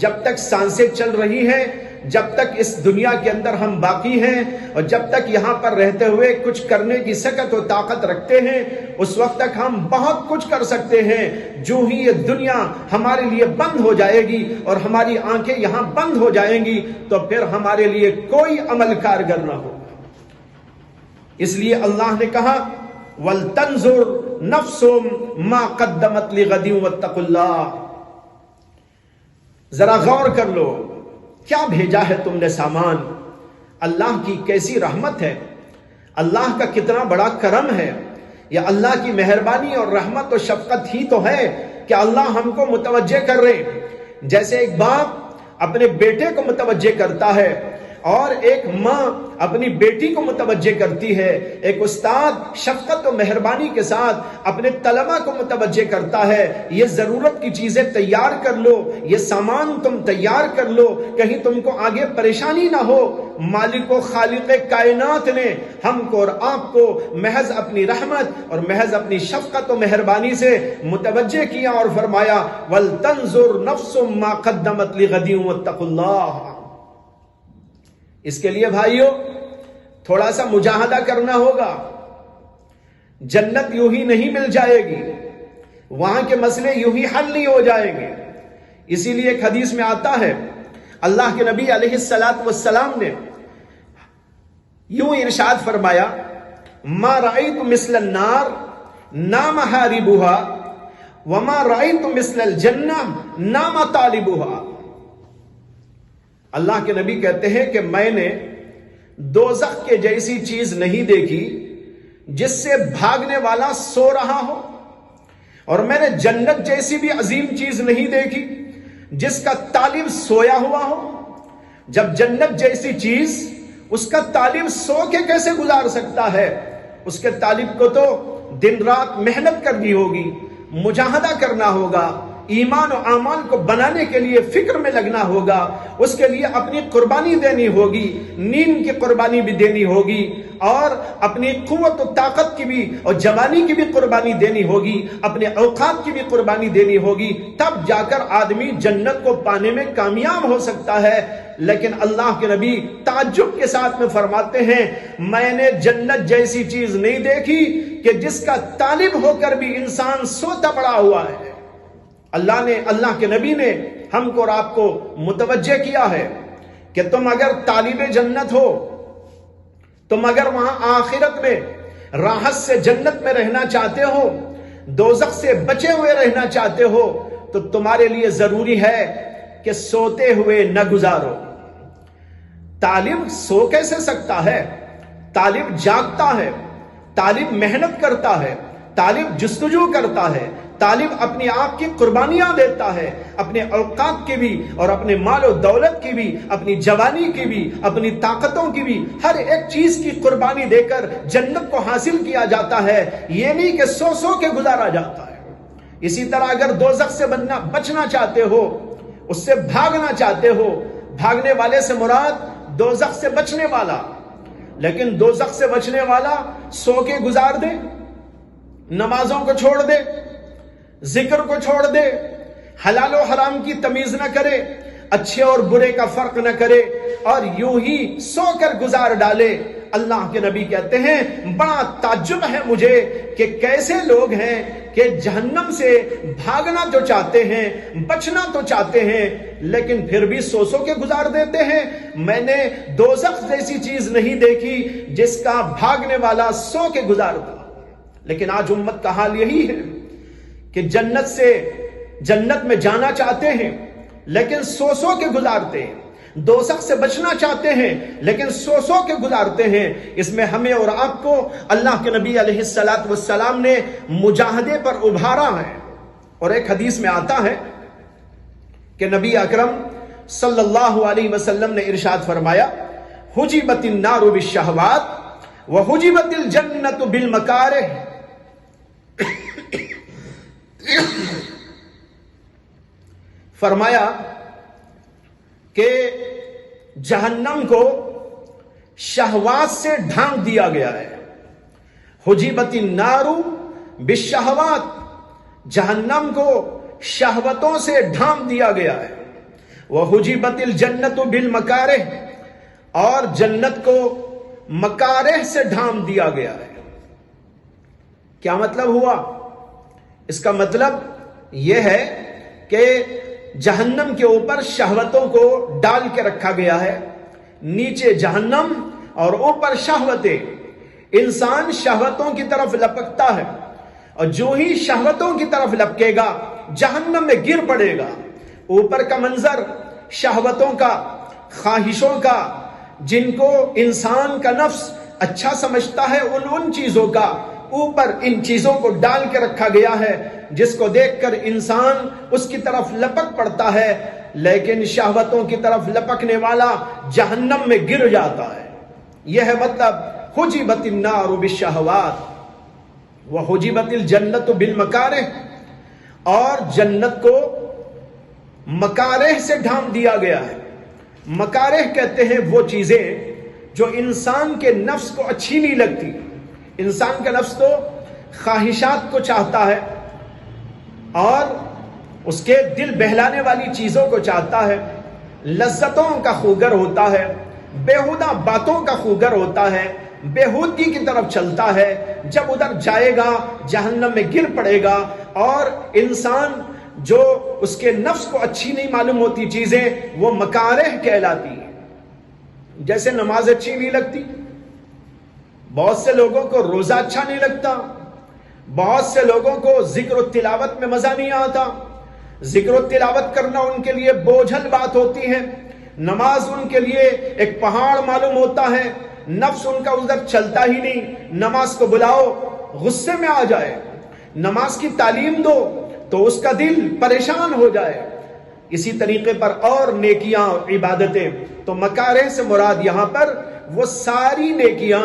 جب تک سانسیں چل رہی ہیں، جب تک اس دنیا کے اندر ہم باقی ہیں اور جب تک یہاں پر رہتے ہوئے کچھ کرنے کی سکت و طاقت رکھتے ہیں، اس وقت تک ہم بہت کچھ کر سکتے ہیں۔ جو ہی یہ دنیا ہمارے لیے بند ہو جائے گی اور ہماری آنکھیں یہاں بند ہو جائیں گی تو پھر ہمارے لیے کوئی عمل کارگر نہ ہوگا۔ اس لیے اللہ نے کہا وَلْتَنْظُرْ نَفْسٌ مَا قَدَّمَتْ لِغَدٍ وَاتَّقُوا اللَّهَ، ذرا غور کر لو کیا بھیجا ہے تم نے سامان۔ اللہ کی کیسی رحمت ہے، اللہ کا کتنا بڑا کرم ہے، یا اللہ کی مہربانی اور رحمت و شفقت ہی تو ہے کہ اللہ ہم کو متوجہ کر رہے ہیں۔ جیسے ایک باپ اپنے بیٹے کو متوجہ کرتا ہے اور ایک ماں اپنی بیٹی کو متوجہ کرتی ہے، ایک استاد شفقت و مہربانی کے ساتھ اپنے طلبہ کو متوجہ کرتا ہے، یہ ضرورت کی چیزیں تیار کر لو، یہ سامان تم تیار کر لو، کہیں تم کو آگے پریشانی نہ ہو۔ مالک و خالق کائنات نے ہم کو اور آپ کو محض اپنی رحمت اور محض اپنی شفقت و مہربانی سے متوجہ کیا اور فرمایا وَلْتَنْظُرْ نَفْسٌ مَا قَدَّمَتْ لِغَدٍ وَاتَّقُوا اللَّهَ۔ اس کے لیے بھائیو تھوڑا سا مجاہدہ کرنا ہوگا۔ جنت یوں ہی نہیں مل جائے گی، وہاں کے مسئلے یوں ہی حل نہیں ہو جائیں گے۔ اسی لیے ایک حدیث میں آتا ہے اللہ کے نبی علیہ السلام نے یوں ارشاد فرمایا ما رأيت مثل النار نا محاربها وما رأيت مثل الجنہ نام طالبها. اللہ کے نبی کہتے ہیں کہ میں نے دوزخ کے جیسی چیز نہیں دیکھی جس سے بھاگنے والا سو رہا ہو، اور میں نے جنت جیسی بھی عظیم چیز نہیں دیکھی جس کا طالب سویا ہوا ہو. جب جنت جیسی چیز اس کا طالب سو کے کیسے گزار سکتا ہے؟ اس کے طالب کو تو دن رات محنت کرنی ہوگی، مجاہدہ کرنا ہوگا، ایمان و اعمال کو بنانے کے لیے فکر میں لگنا ہوگا، اس کے لیے اپنی قربانی دینی ہوگی، نیند کی قربانی بھی دینی ہوگی، اور اپنی قوت و طاقت کی بھی اور جوانی کی بھی قربانی دینی ہوگی، اپنے اوقات کی بھی قربانی دینی ہوگی، تب جا کر آدمی جنت کو پانے میں کامیاب ہو سکتا ہے. لیکن اللہ کے نبی تعجب کے ساتھ میں فرماتے ہیں میں نے جنت جیسی چیز نہیں دیکھی کہ جس کا طالب ہو کر بھی انسان سوتا پڑا ہوا ہے. اللہ کے نبی نے ہم کو اور آپ کو متوجہ کیا ہے کہ تم اگر طالب جنت ہو، تم اگر وہاں آخرت میں راحت سے جنت میں رہنا چاہتے ہو، دوزخ سے بچے ہوئے رہنا چاہتے ہو، تو تمہارے لیے ضروری ہے کہ سوتے ہوئے نہ گزارو. طالب سو کیسے سکتا ہے؟ طالب جاگتا ہے، طالب محنت کرتا ہے، طالب جستجو کرتا ہے، طالب اپنی آپ کی قربانیاں دیتا ہے، اپنے اوقات کی بھی اور اپنے مال و دولت کی بھی، اپنی جوانی کی بھی، اپنی طاقتوں کی بھی، ہر ایک چیز کی قربانی دے کر جنت کو حاصل کیا جاتا ہے. یہ نہیں کہ سو سو کے گزارا جاتا ہے. اسی طرح اگر دوزخ سے بچنا چاہتے ہو، اس سے بھاگنا چاہتے ہو، بھاگنے والے سے مراد دوزخ سے بچنے والا، لیکن دوزخ سے بچنے والا سو کے گزار دے، نمازوں کو چھوڑ دے، ذکر کو چھوڑ دے، حلال و حرام کی تمیز نہ کرے، اچھے اور برے کا فرق نہ کرے، اور یوں ہی سو کر گزار ڈالے. اللہ کے نبی کہتے ہیں بڑا تعجب ہے مجھے کہ کیسے لوگ ہیں کہ جہنم سے بھاگنا تو چاہتے ہیں، بچنا تو چاہتے ہیں، لیکن پھر بھی سو سو کے گزار دیتے ہیں. میں نے دوزخ جیسی چیز نہیں دیکھی جس کا بھاگنے والا سو کے گزارتا. لیکن آج امت کا حال یہی ہے کہ جنت میں جانا چاہتے ہیں لیکن سو سو کے گزارتے ہیں، دوزخ سے بچنا چاہتے ہیں لیکن سو سو کے گزارتے ہیں. اس میں ہمیں اور آپ کو اللہ کے نبی علیہ الصلوۃ والسلام نے مجاہدے پر ابھارا ہے. اور ایک حدیث میں آتا ہے کہ نبی اکرم صلی اللہ علیہ وسلم نے ارشاد فرمایا حجبت النار بالشہوات وحجبت الجنت بالمکارہ. فرمایا کہ جہنم کو شہوات سے ڈھانک دیا گیا ہے. حجبت النار بالشہوات، جہنم کو شہوتوں سے ڈھانپ دیا گیا ہے. وحجبت الجنت بالمکارہ، اور جنت کو مکارہ سے ڈھانپ دیا گیا ہے. کیا مطلب ہوا؟ اس کا مطلب یہ ہے کہ جہنم کے اوپر شہوتوں کو ڈال کے رکھا گیا ہے. نیچے جہنم اور اوپر شہوتیں. انسان شہوتوں کی طرف لپکتا ہے، اور جو ہی شہوتوں کی طرف لپکے گا جہنم میں گر پڑے گا. اوپر کا منظر شہوتوں کا، خواہشوں کا، جن کو انسان کا نفس اچھا سمجھتا ہے، ان چیزوں کا اوپر ان چیزوں کو ڈال کے رکھا گیا ہے، جس کو دیکھ کر انسان اس کی طرف لپک پڑتا ہے، لیکن شہوتوں کی طرف لپکنے والا جہنم میں گر جاتا ہے. یہ ہے مطلب حجبت النار بالشہوات وحجبت الجنت بالمکارہ. اور جنت کو مکارہ سے ڈھانپ دیا گیا ہے. مکارہ کہتے ہیں وہ چیزیں جو انسان کے نفس کو اچھی نہیں لگتی. انسان کا نفس تو خواہشات کو چاہتا ہے اور اس کے دل بہلانے والی چیزوں کو چاہتا ہے، لذتوں کا خوگر ہوتا ہے، بیہودہ باتوں کا خوگر ہوتا ہے، بیہودگی کی طرف چلتا ہے. جب ادھر جائے گا جہنم میں گر پڑے گا. اور انسان جو اس کے نفس کو اچھی نہیں معلوم ہوتی چیزیں، وہ مکارہ کہلاتی ہیں. جیسے نماز اچھی نہیں لگتی، بہت سے لوگوں کو روزہ اچھا نہیں لگتا، بہت سے لوگوں کو ذکر و تلاوت میں مزہ نہیں آتا، ذکر و تلاوت کرنا ان کے لیے بوجھل بات ہوتی ہے، نماز ان کے لیے ایک پہاڑ معلوم ہوتا ہے، نفس ان کا ادھر چلتا ہی نہیں، نماز کو بلاؤ غصے میں آ جائے، نماز کی تعلیم دو تو اس کا دل پریشان ہو جائے۔ اسی طریقے پر اور نیکیاں اور عبادتیں، تو مکارہ سے مراد یہاں پر وہ ساری نیکیاں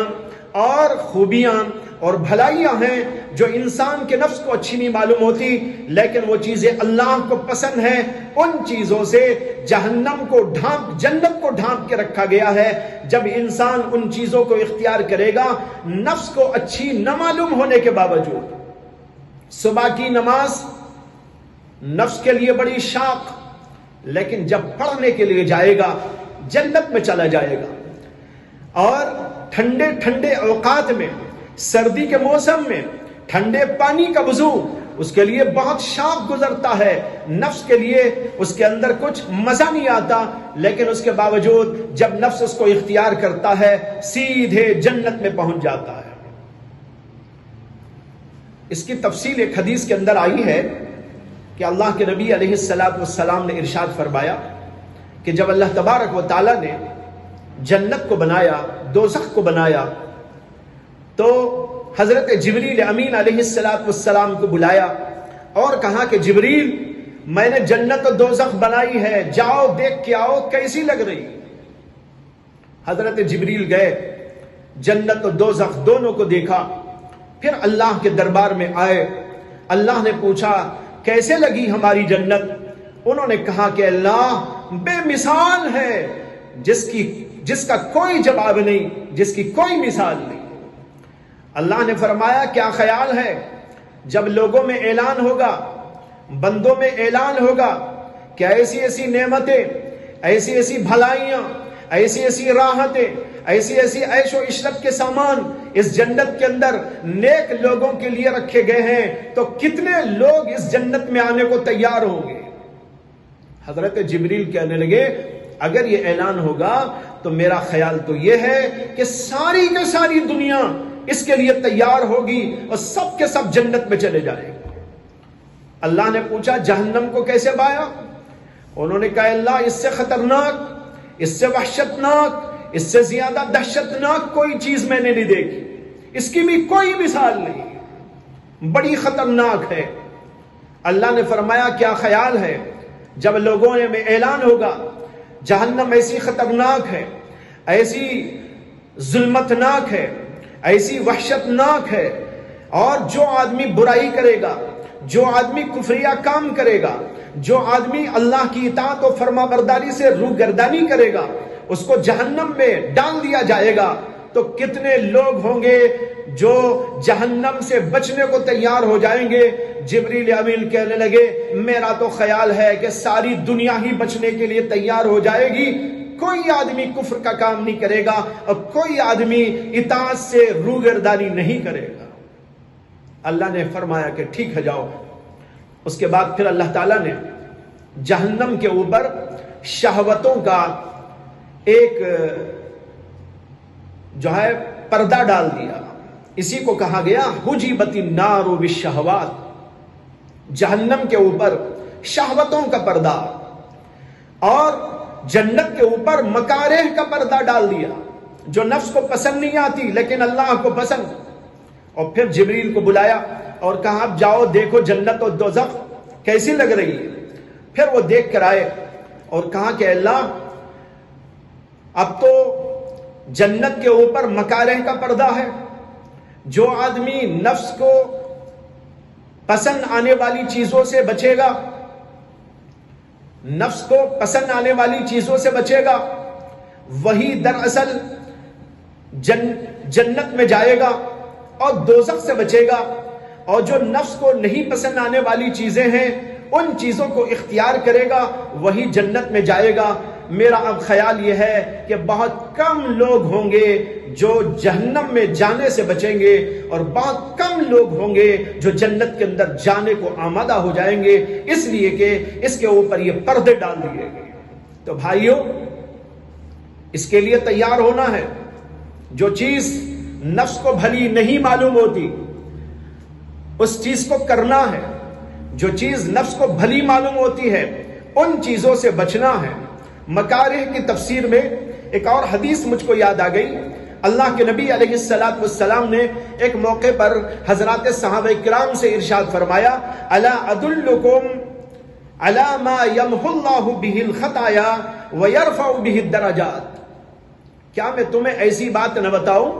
اور خوبیاں اور بھلائیاں ہیں جو انسان کے نفس کو اچھی نہیں معلوم ہوتی، لیکن وہ چیزیں اللہ کو پسند ہیں۔ ان چیزوں سے جہنم کو جنت کو ڈھانپ کے رکھا گیا ہے۔ جب انسان ان چیزوں کو اختیار کرے گا نفس کو اچھی نہ معلوم ہونے کے باوجود، صبح کی نماز نفس کے لیے بڑی شاق، لیکن جب پڑھنے کے لیے جائے گا جنت میں چلا جائے گا۔ اور ٹھنڈے ٹھنڈے اوقات میں، سردی کے موسم میں ٹھنڈے پانی کا وضو اس کے لیے بہت شاق گزرتا ہے، نفس کے لیے اس کے اندر کچھ مزہ نہیں آتا، لیکن اس کے باوجود جب نفس اس کو اختیار کرتا ہے سیدھے جنت میں پہنچ جاتا ہے۔ اس کی تفصیل ایک حدیث کے اندر آئی ہے کہ اللہ کے نبی علیہ السلام نے ارشاد فرمایا کہ جب اللہ تبارک و تعالی نے جنت کو بنایا، دوزخ کو بنایا، تو حضرت جبریل امین علیہ السلام کو بلایا اور کہا کہ جبریل، میں نے جنت و دوزخ بنائی ہے، جاؤ دیکھ کے آؤ کیسی لگ رہی۔ حضرت جبریل گئے، جنت و دوزخ دونوں کو دیکھا، پھر اللہ کے دربار میں آئے، اللہ نے پوچھا کیسے لگی ہماری جنت؟ انہوں نے کہا کہ اللہ بے مثال ہے، جس کا کوئی جواب نہیں، جس کی کوئی مثال نہیں۔ اللہ نے فرمایا کیا خیال ہے جب لوگوں میں اعلان ہوگا، بندوں میں اعلان ہوگا کہ ایسی ایسی نعمتیں، ایسی ایسی بھلائیاں، ایسی ایسی راحتیں، ایسی ایسی عیش و عشرت کے سامان اس جنت کے اندر نیک لوگوں کے لیے رکھے گئے ہیں، تو کتنے لوگ اس جنت میں آنے کو تیار ہوں گے؟ حضرت جبریل کہنے لگے اگر یہ اعلان ہوگا تو میرا خیال تو یہ ہے کہ ساری کی ساری دنیا اس کے لیے تیار ہوگی اور سب کے سب جنت میں چلے جائیں گے۔ اللہ نے پوچھا جہنم کو کیسے پایا؟ انہوں نے کہا اللہ اس سے خطرناک، اس سے وحشتناک، اس سے زیادہ دہشتناک کوئی چیز میں نے نہیں دیکھی، اس کی بھی کوئی مثال نہیں، بڑی خطرناک ہے۔ اللہ نے فرمایا کیا خیال ہے جب لوگوں میں اعلان ہوگا جہنم ایسی خطرناک ہے، ایسی ظلمتناک ہے، ایسی وحشتناک ہے، اور جو آدمی برائی کرے گا، جو آدمی کفریہ کام کرے گا، جو آدمی اللہ کی اطاعت و فرما برداری سے روگردانی کرے گا، اس کو جہنم میں ڈال دیا جائے گا، تو کتنے لوگ ہوں گے جو جہنم سے بچنے کو تیار ہو جائیں گے۔ جبریل امین کہنے لگے میرا تو خیال ہے کہ ساری دنیا ہی بچنے کے لیے تیار ہو جائے گی، کوئی آدمی کفر کا کام نہیں کرے گا اور کوئی آدمی اطاعت سے روگردانی نہیں کرے گا۔ اللہ نے فرمایا کہ ٹھیک ہے جاؤ۔ اس کے بعد پھر اللہ تعالیٰ نے جہنم کے اوپر شہوتوں کا ایک جو ہے پردہ ڈال دیا، اسی کو کہا گیا حجبت النار بالشہوات، جہنم کے اوپر شہوتوں کا پردہ، اور جنت کے اوپر مکارہ کا پردہ ڈال دیا جو نفس کو پسند نہیں آتی لیکن اللہ کو پسند۔ اور پھر جبریل کو بلایا اور کہا اب جاؤ دیکھو جنت و دوزخ کیسی لگ رہی ہے۔ پھر وہ دیکھ کر آئے اور کہا کہ اللہ اب تو جنت کے اوپر مکارہ کا پردہ ہے، جو آدمی نفس کو پسند آنے والی چیزوں سے بچے گا، نفس کو پسند آنے والی چیزوں سے بچے گا، وہی دراصل جنت میں جائے گا، اور دوزخ سے بچے گا، اور جو نفس کو نہیں پسند آنے والی چیزیں ہیں ان چیزوں کو اختیار کرے گا وہی جنت میں جائے گا۔ میرا اب خیال یہ ہے کہ بہت کم لوگ ہوں گے جو جہنم میں جانے سے بچیں گے، اور بہت کم لوگ ہوں گے جو جنت کے اندر جانے کو آمادہ ہو جائیں گے، اس لیے کہ اس کے اوپر یہ پردے ڈال دیے گئے۔ تو بھائیوں اس کے لیے تیار ہونا ہے۔ جو چیز نفس کو بھلی نہیں معلوم ہوتی، اس چیز کو کرنا ہے، جو چیز نفس کو بھلی معلوم ہوتی ہے ان چیزوں سے بچنا ہے۔ مکارہ کی تفسیر میں ایک اور حدیث مجھ کو یاد آ گئی۔ اللہ کے نبی علیہ السلام نے ایک موقع پر حضرات صحابہ کرام سے ارشاد فرمایا، الا ادلکم علی ما یمحو اللہ بہ الخطایا ویرفع بہ الدرجات، کیا میں تمہیں ایسی بات نہ بتاؤں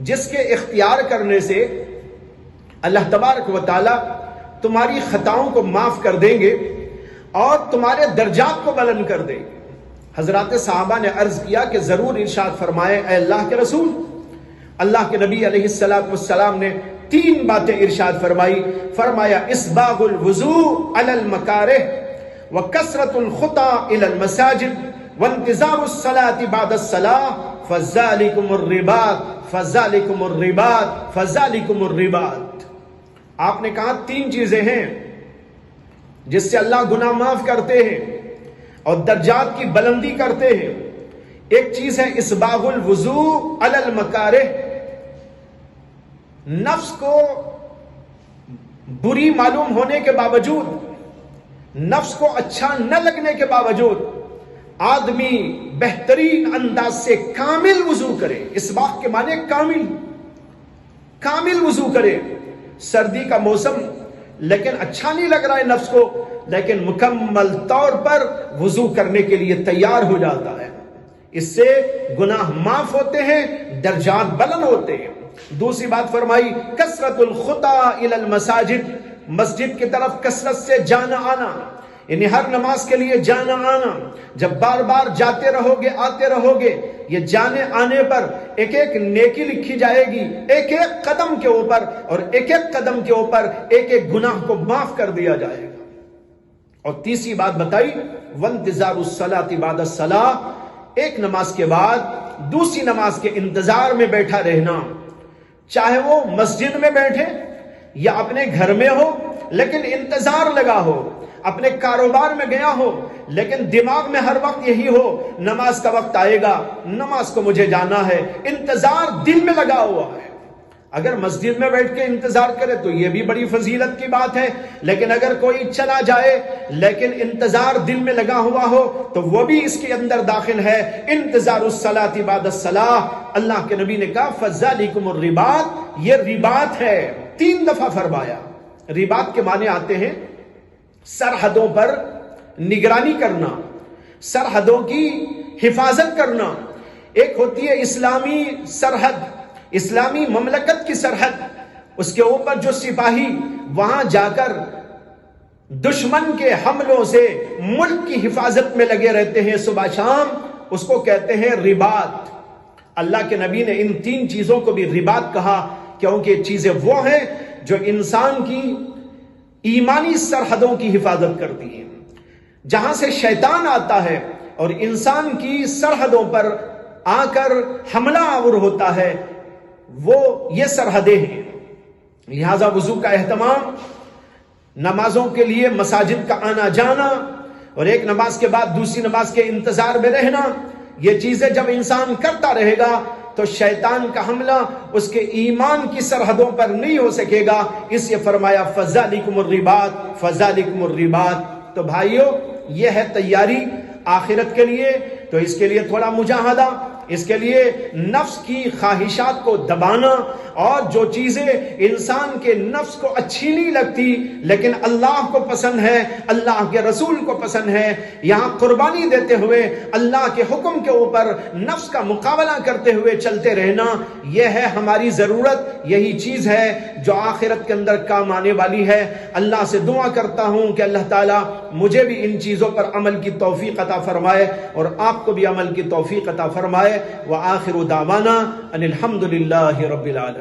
جس کے اختیار کرنے سے اللہ تبارک و تعالی تمہاری خطاؤں کو معاف کر دیں گے اور تمہارے درجات کو بلند کر دیں گے۔ حضرات صحابہ نے عرض کیا کہ ضرور، ارشاد فرمائے اے اللہ کے رسول۔ اللہ کے نبی علیہ السلام نے 3 باتیں ارشاد فرمایا اسباغ الوضوء علی المکارہ وکثرۃ الخطا الی المساجد وانتظار الصلاة بعد الصلاة فذلکم الرباط فذلکم الرباط فذلکم الرباط۔ آپ نے کہا 3 چیزیں ہیں جس سے اللہ گناہ معاف کرتے ہیں اور درجات کی بلندی کرتے ہیں۔ ایک چیز ہے اسباغ الوضوء علی المکارہ، نفس کو بری معلوم ہونے کے باوجود، نفس کو اچھا نہ لگنے کے باوجود آدمی بہترین انداز سے کامل وضو کرے۔ اسباغ کے معنی کامل وضو کرے۔ سردی کا موسم لیکن اچھا نہیں لگ رہا ہے نفس کو، لیکن مکمل طور پر وضو کرنے کے لیے تیار ہو جاتا ہے۔ اس سے گناہ معاف ہوتے ہیں، درجات بلند ہوتے ہیں۔ دوسری بات فرمائی کثرت الخطا الی المساجد، مسجد کی طرف کثرت سے جانا آنا، یعنی ہر نماز کے لیے جانا آنا۔ جب بار بار جاتے رہو گے، آتے رہو گے، یہ جانے آنے پر ایک ایک نیکی لکھی جائے گی، ایک ایک قدم کے اوپر، اور ایک ایک قدم کے اوپر ایک ایک گناہ کو معاف کر دیا جائے گا۔ اور تیسری بات بتائی وانتظار الصلاۃ بعد الصلاۃ، ایک نماز کے بعد دوسری نماز کے انتظار میں بیٹھا رہنا، چاہے وہ مسجد میں بیٹھے یا اپنے گھر میں ہو، لیکن انتظار لگا ہو۔ اپنے کاروبار میں گیا ہو لیکن دماغ میں ہر وقت یہی ہو نماز کا وقت آئے گا، نماز کو مجھے جانا ہے، انتظار دل میں لگا ہوا ہے۔ اگر مسجد میں بیٹھ کے انتظار کرے تو یہ بھی بڑی فضیلت کی بات ہے، لیکن اگر کوئی چلا جائے لیکن انتظار دل میں لگا ہوا ہو تو وہ بھی اس کے اندر داخل ہے۔ انتظار الصلاۃ بعد الصلاۃ، اللہ کے نبی نے کہا فذلکم الرباط، یہ رباط ہے۔ 3 دفعہ فرمایا۔ رباط کے معنی آتے ہیں سرحدوں پر نگرانی کرنا، سرحدوں کی حفاظت کرنا۔ ایک ہوتی ہے اسلامی سرحد، اسلامی مملکت کی سرحد، اس کے اوپر جو سپاہی وہاں جا کر دشمن کے حملوں سے ملک کی حفاظت میں لگے رہتے ہیں صبح شام، اس کو کہتے ہیں رباط۔ اللہ کے نبی نے ان 3 چیزوں کو بھی رباط کہا، کیونکہ یہ چیزیں وہ ہیں جو انسان کی ایمانی سرحدوں کی حفاظت کرتی ہیں۔ جہاں سے شیطان آتا ہے اور انسان کی سرحدوں پر آ کر حملہ آور ہوتا ہے، وہ یہ سرحدیں ہیں۔ لہذا وضو کا اہتمام، نمازوں کے لیے مساجد کا آنا جانا، اور ایک نماز کے بعد دوسری نماز کے انتظار میں رہنا، یہ چیزیں جب انسان کرتا رہے گا تو شیطان کا حملہ اس کے ایمان کی سرحدوں پر نہیں ہو سکے گا۔ اس لیے فرمایا فذلکم الرباط فذلکم الرباط۔ تو بھائیو، یہ ہے تیاری آخرت کے لیے، تو اس کے لیے تھوڑا مجاہدہ، اس کے لیے نفس کی خواہشات کو دبانا، اور جو چیزیں انسان کے نفس کو اچھی نہیں لگتی لیکن اللہ کو پسند ہے، اللہ کے رسول کو پسند ہے، یہاں قربانی دیتے ہوئے اللہ کے حکم کے اوپر نفس کا مقابلہ کرتے ہوئے چلتے رہنا، یہ ہے ہماری ضرورت، یہی چیز ہے جو آخرت کے اندر کام آنے والی ہے۔ اللہ سے دعا کرتا ہوں کہ اللہ تعالیٰ مجھے بھی ان چیزوں پر عمل کی توفیق عطا فرمائے اور آپ کو بھی عمل کی توفیق عطا فرمائے۔ وآخر دعوانا ان الحمد للہ رب العالمین۔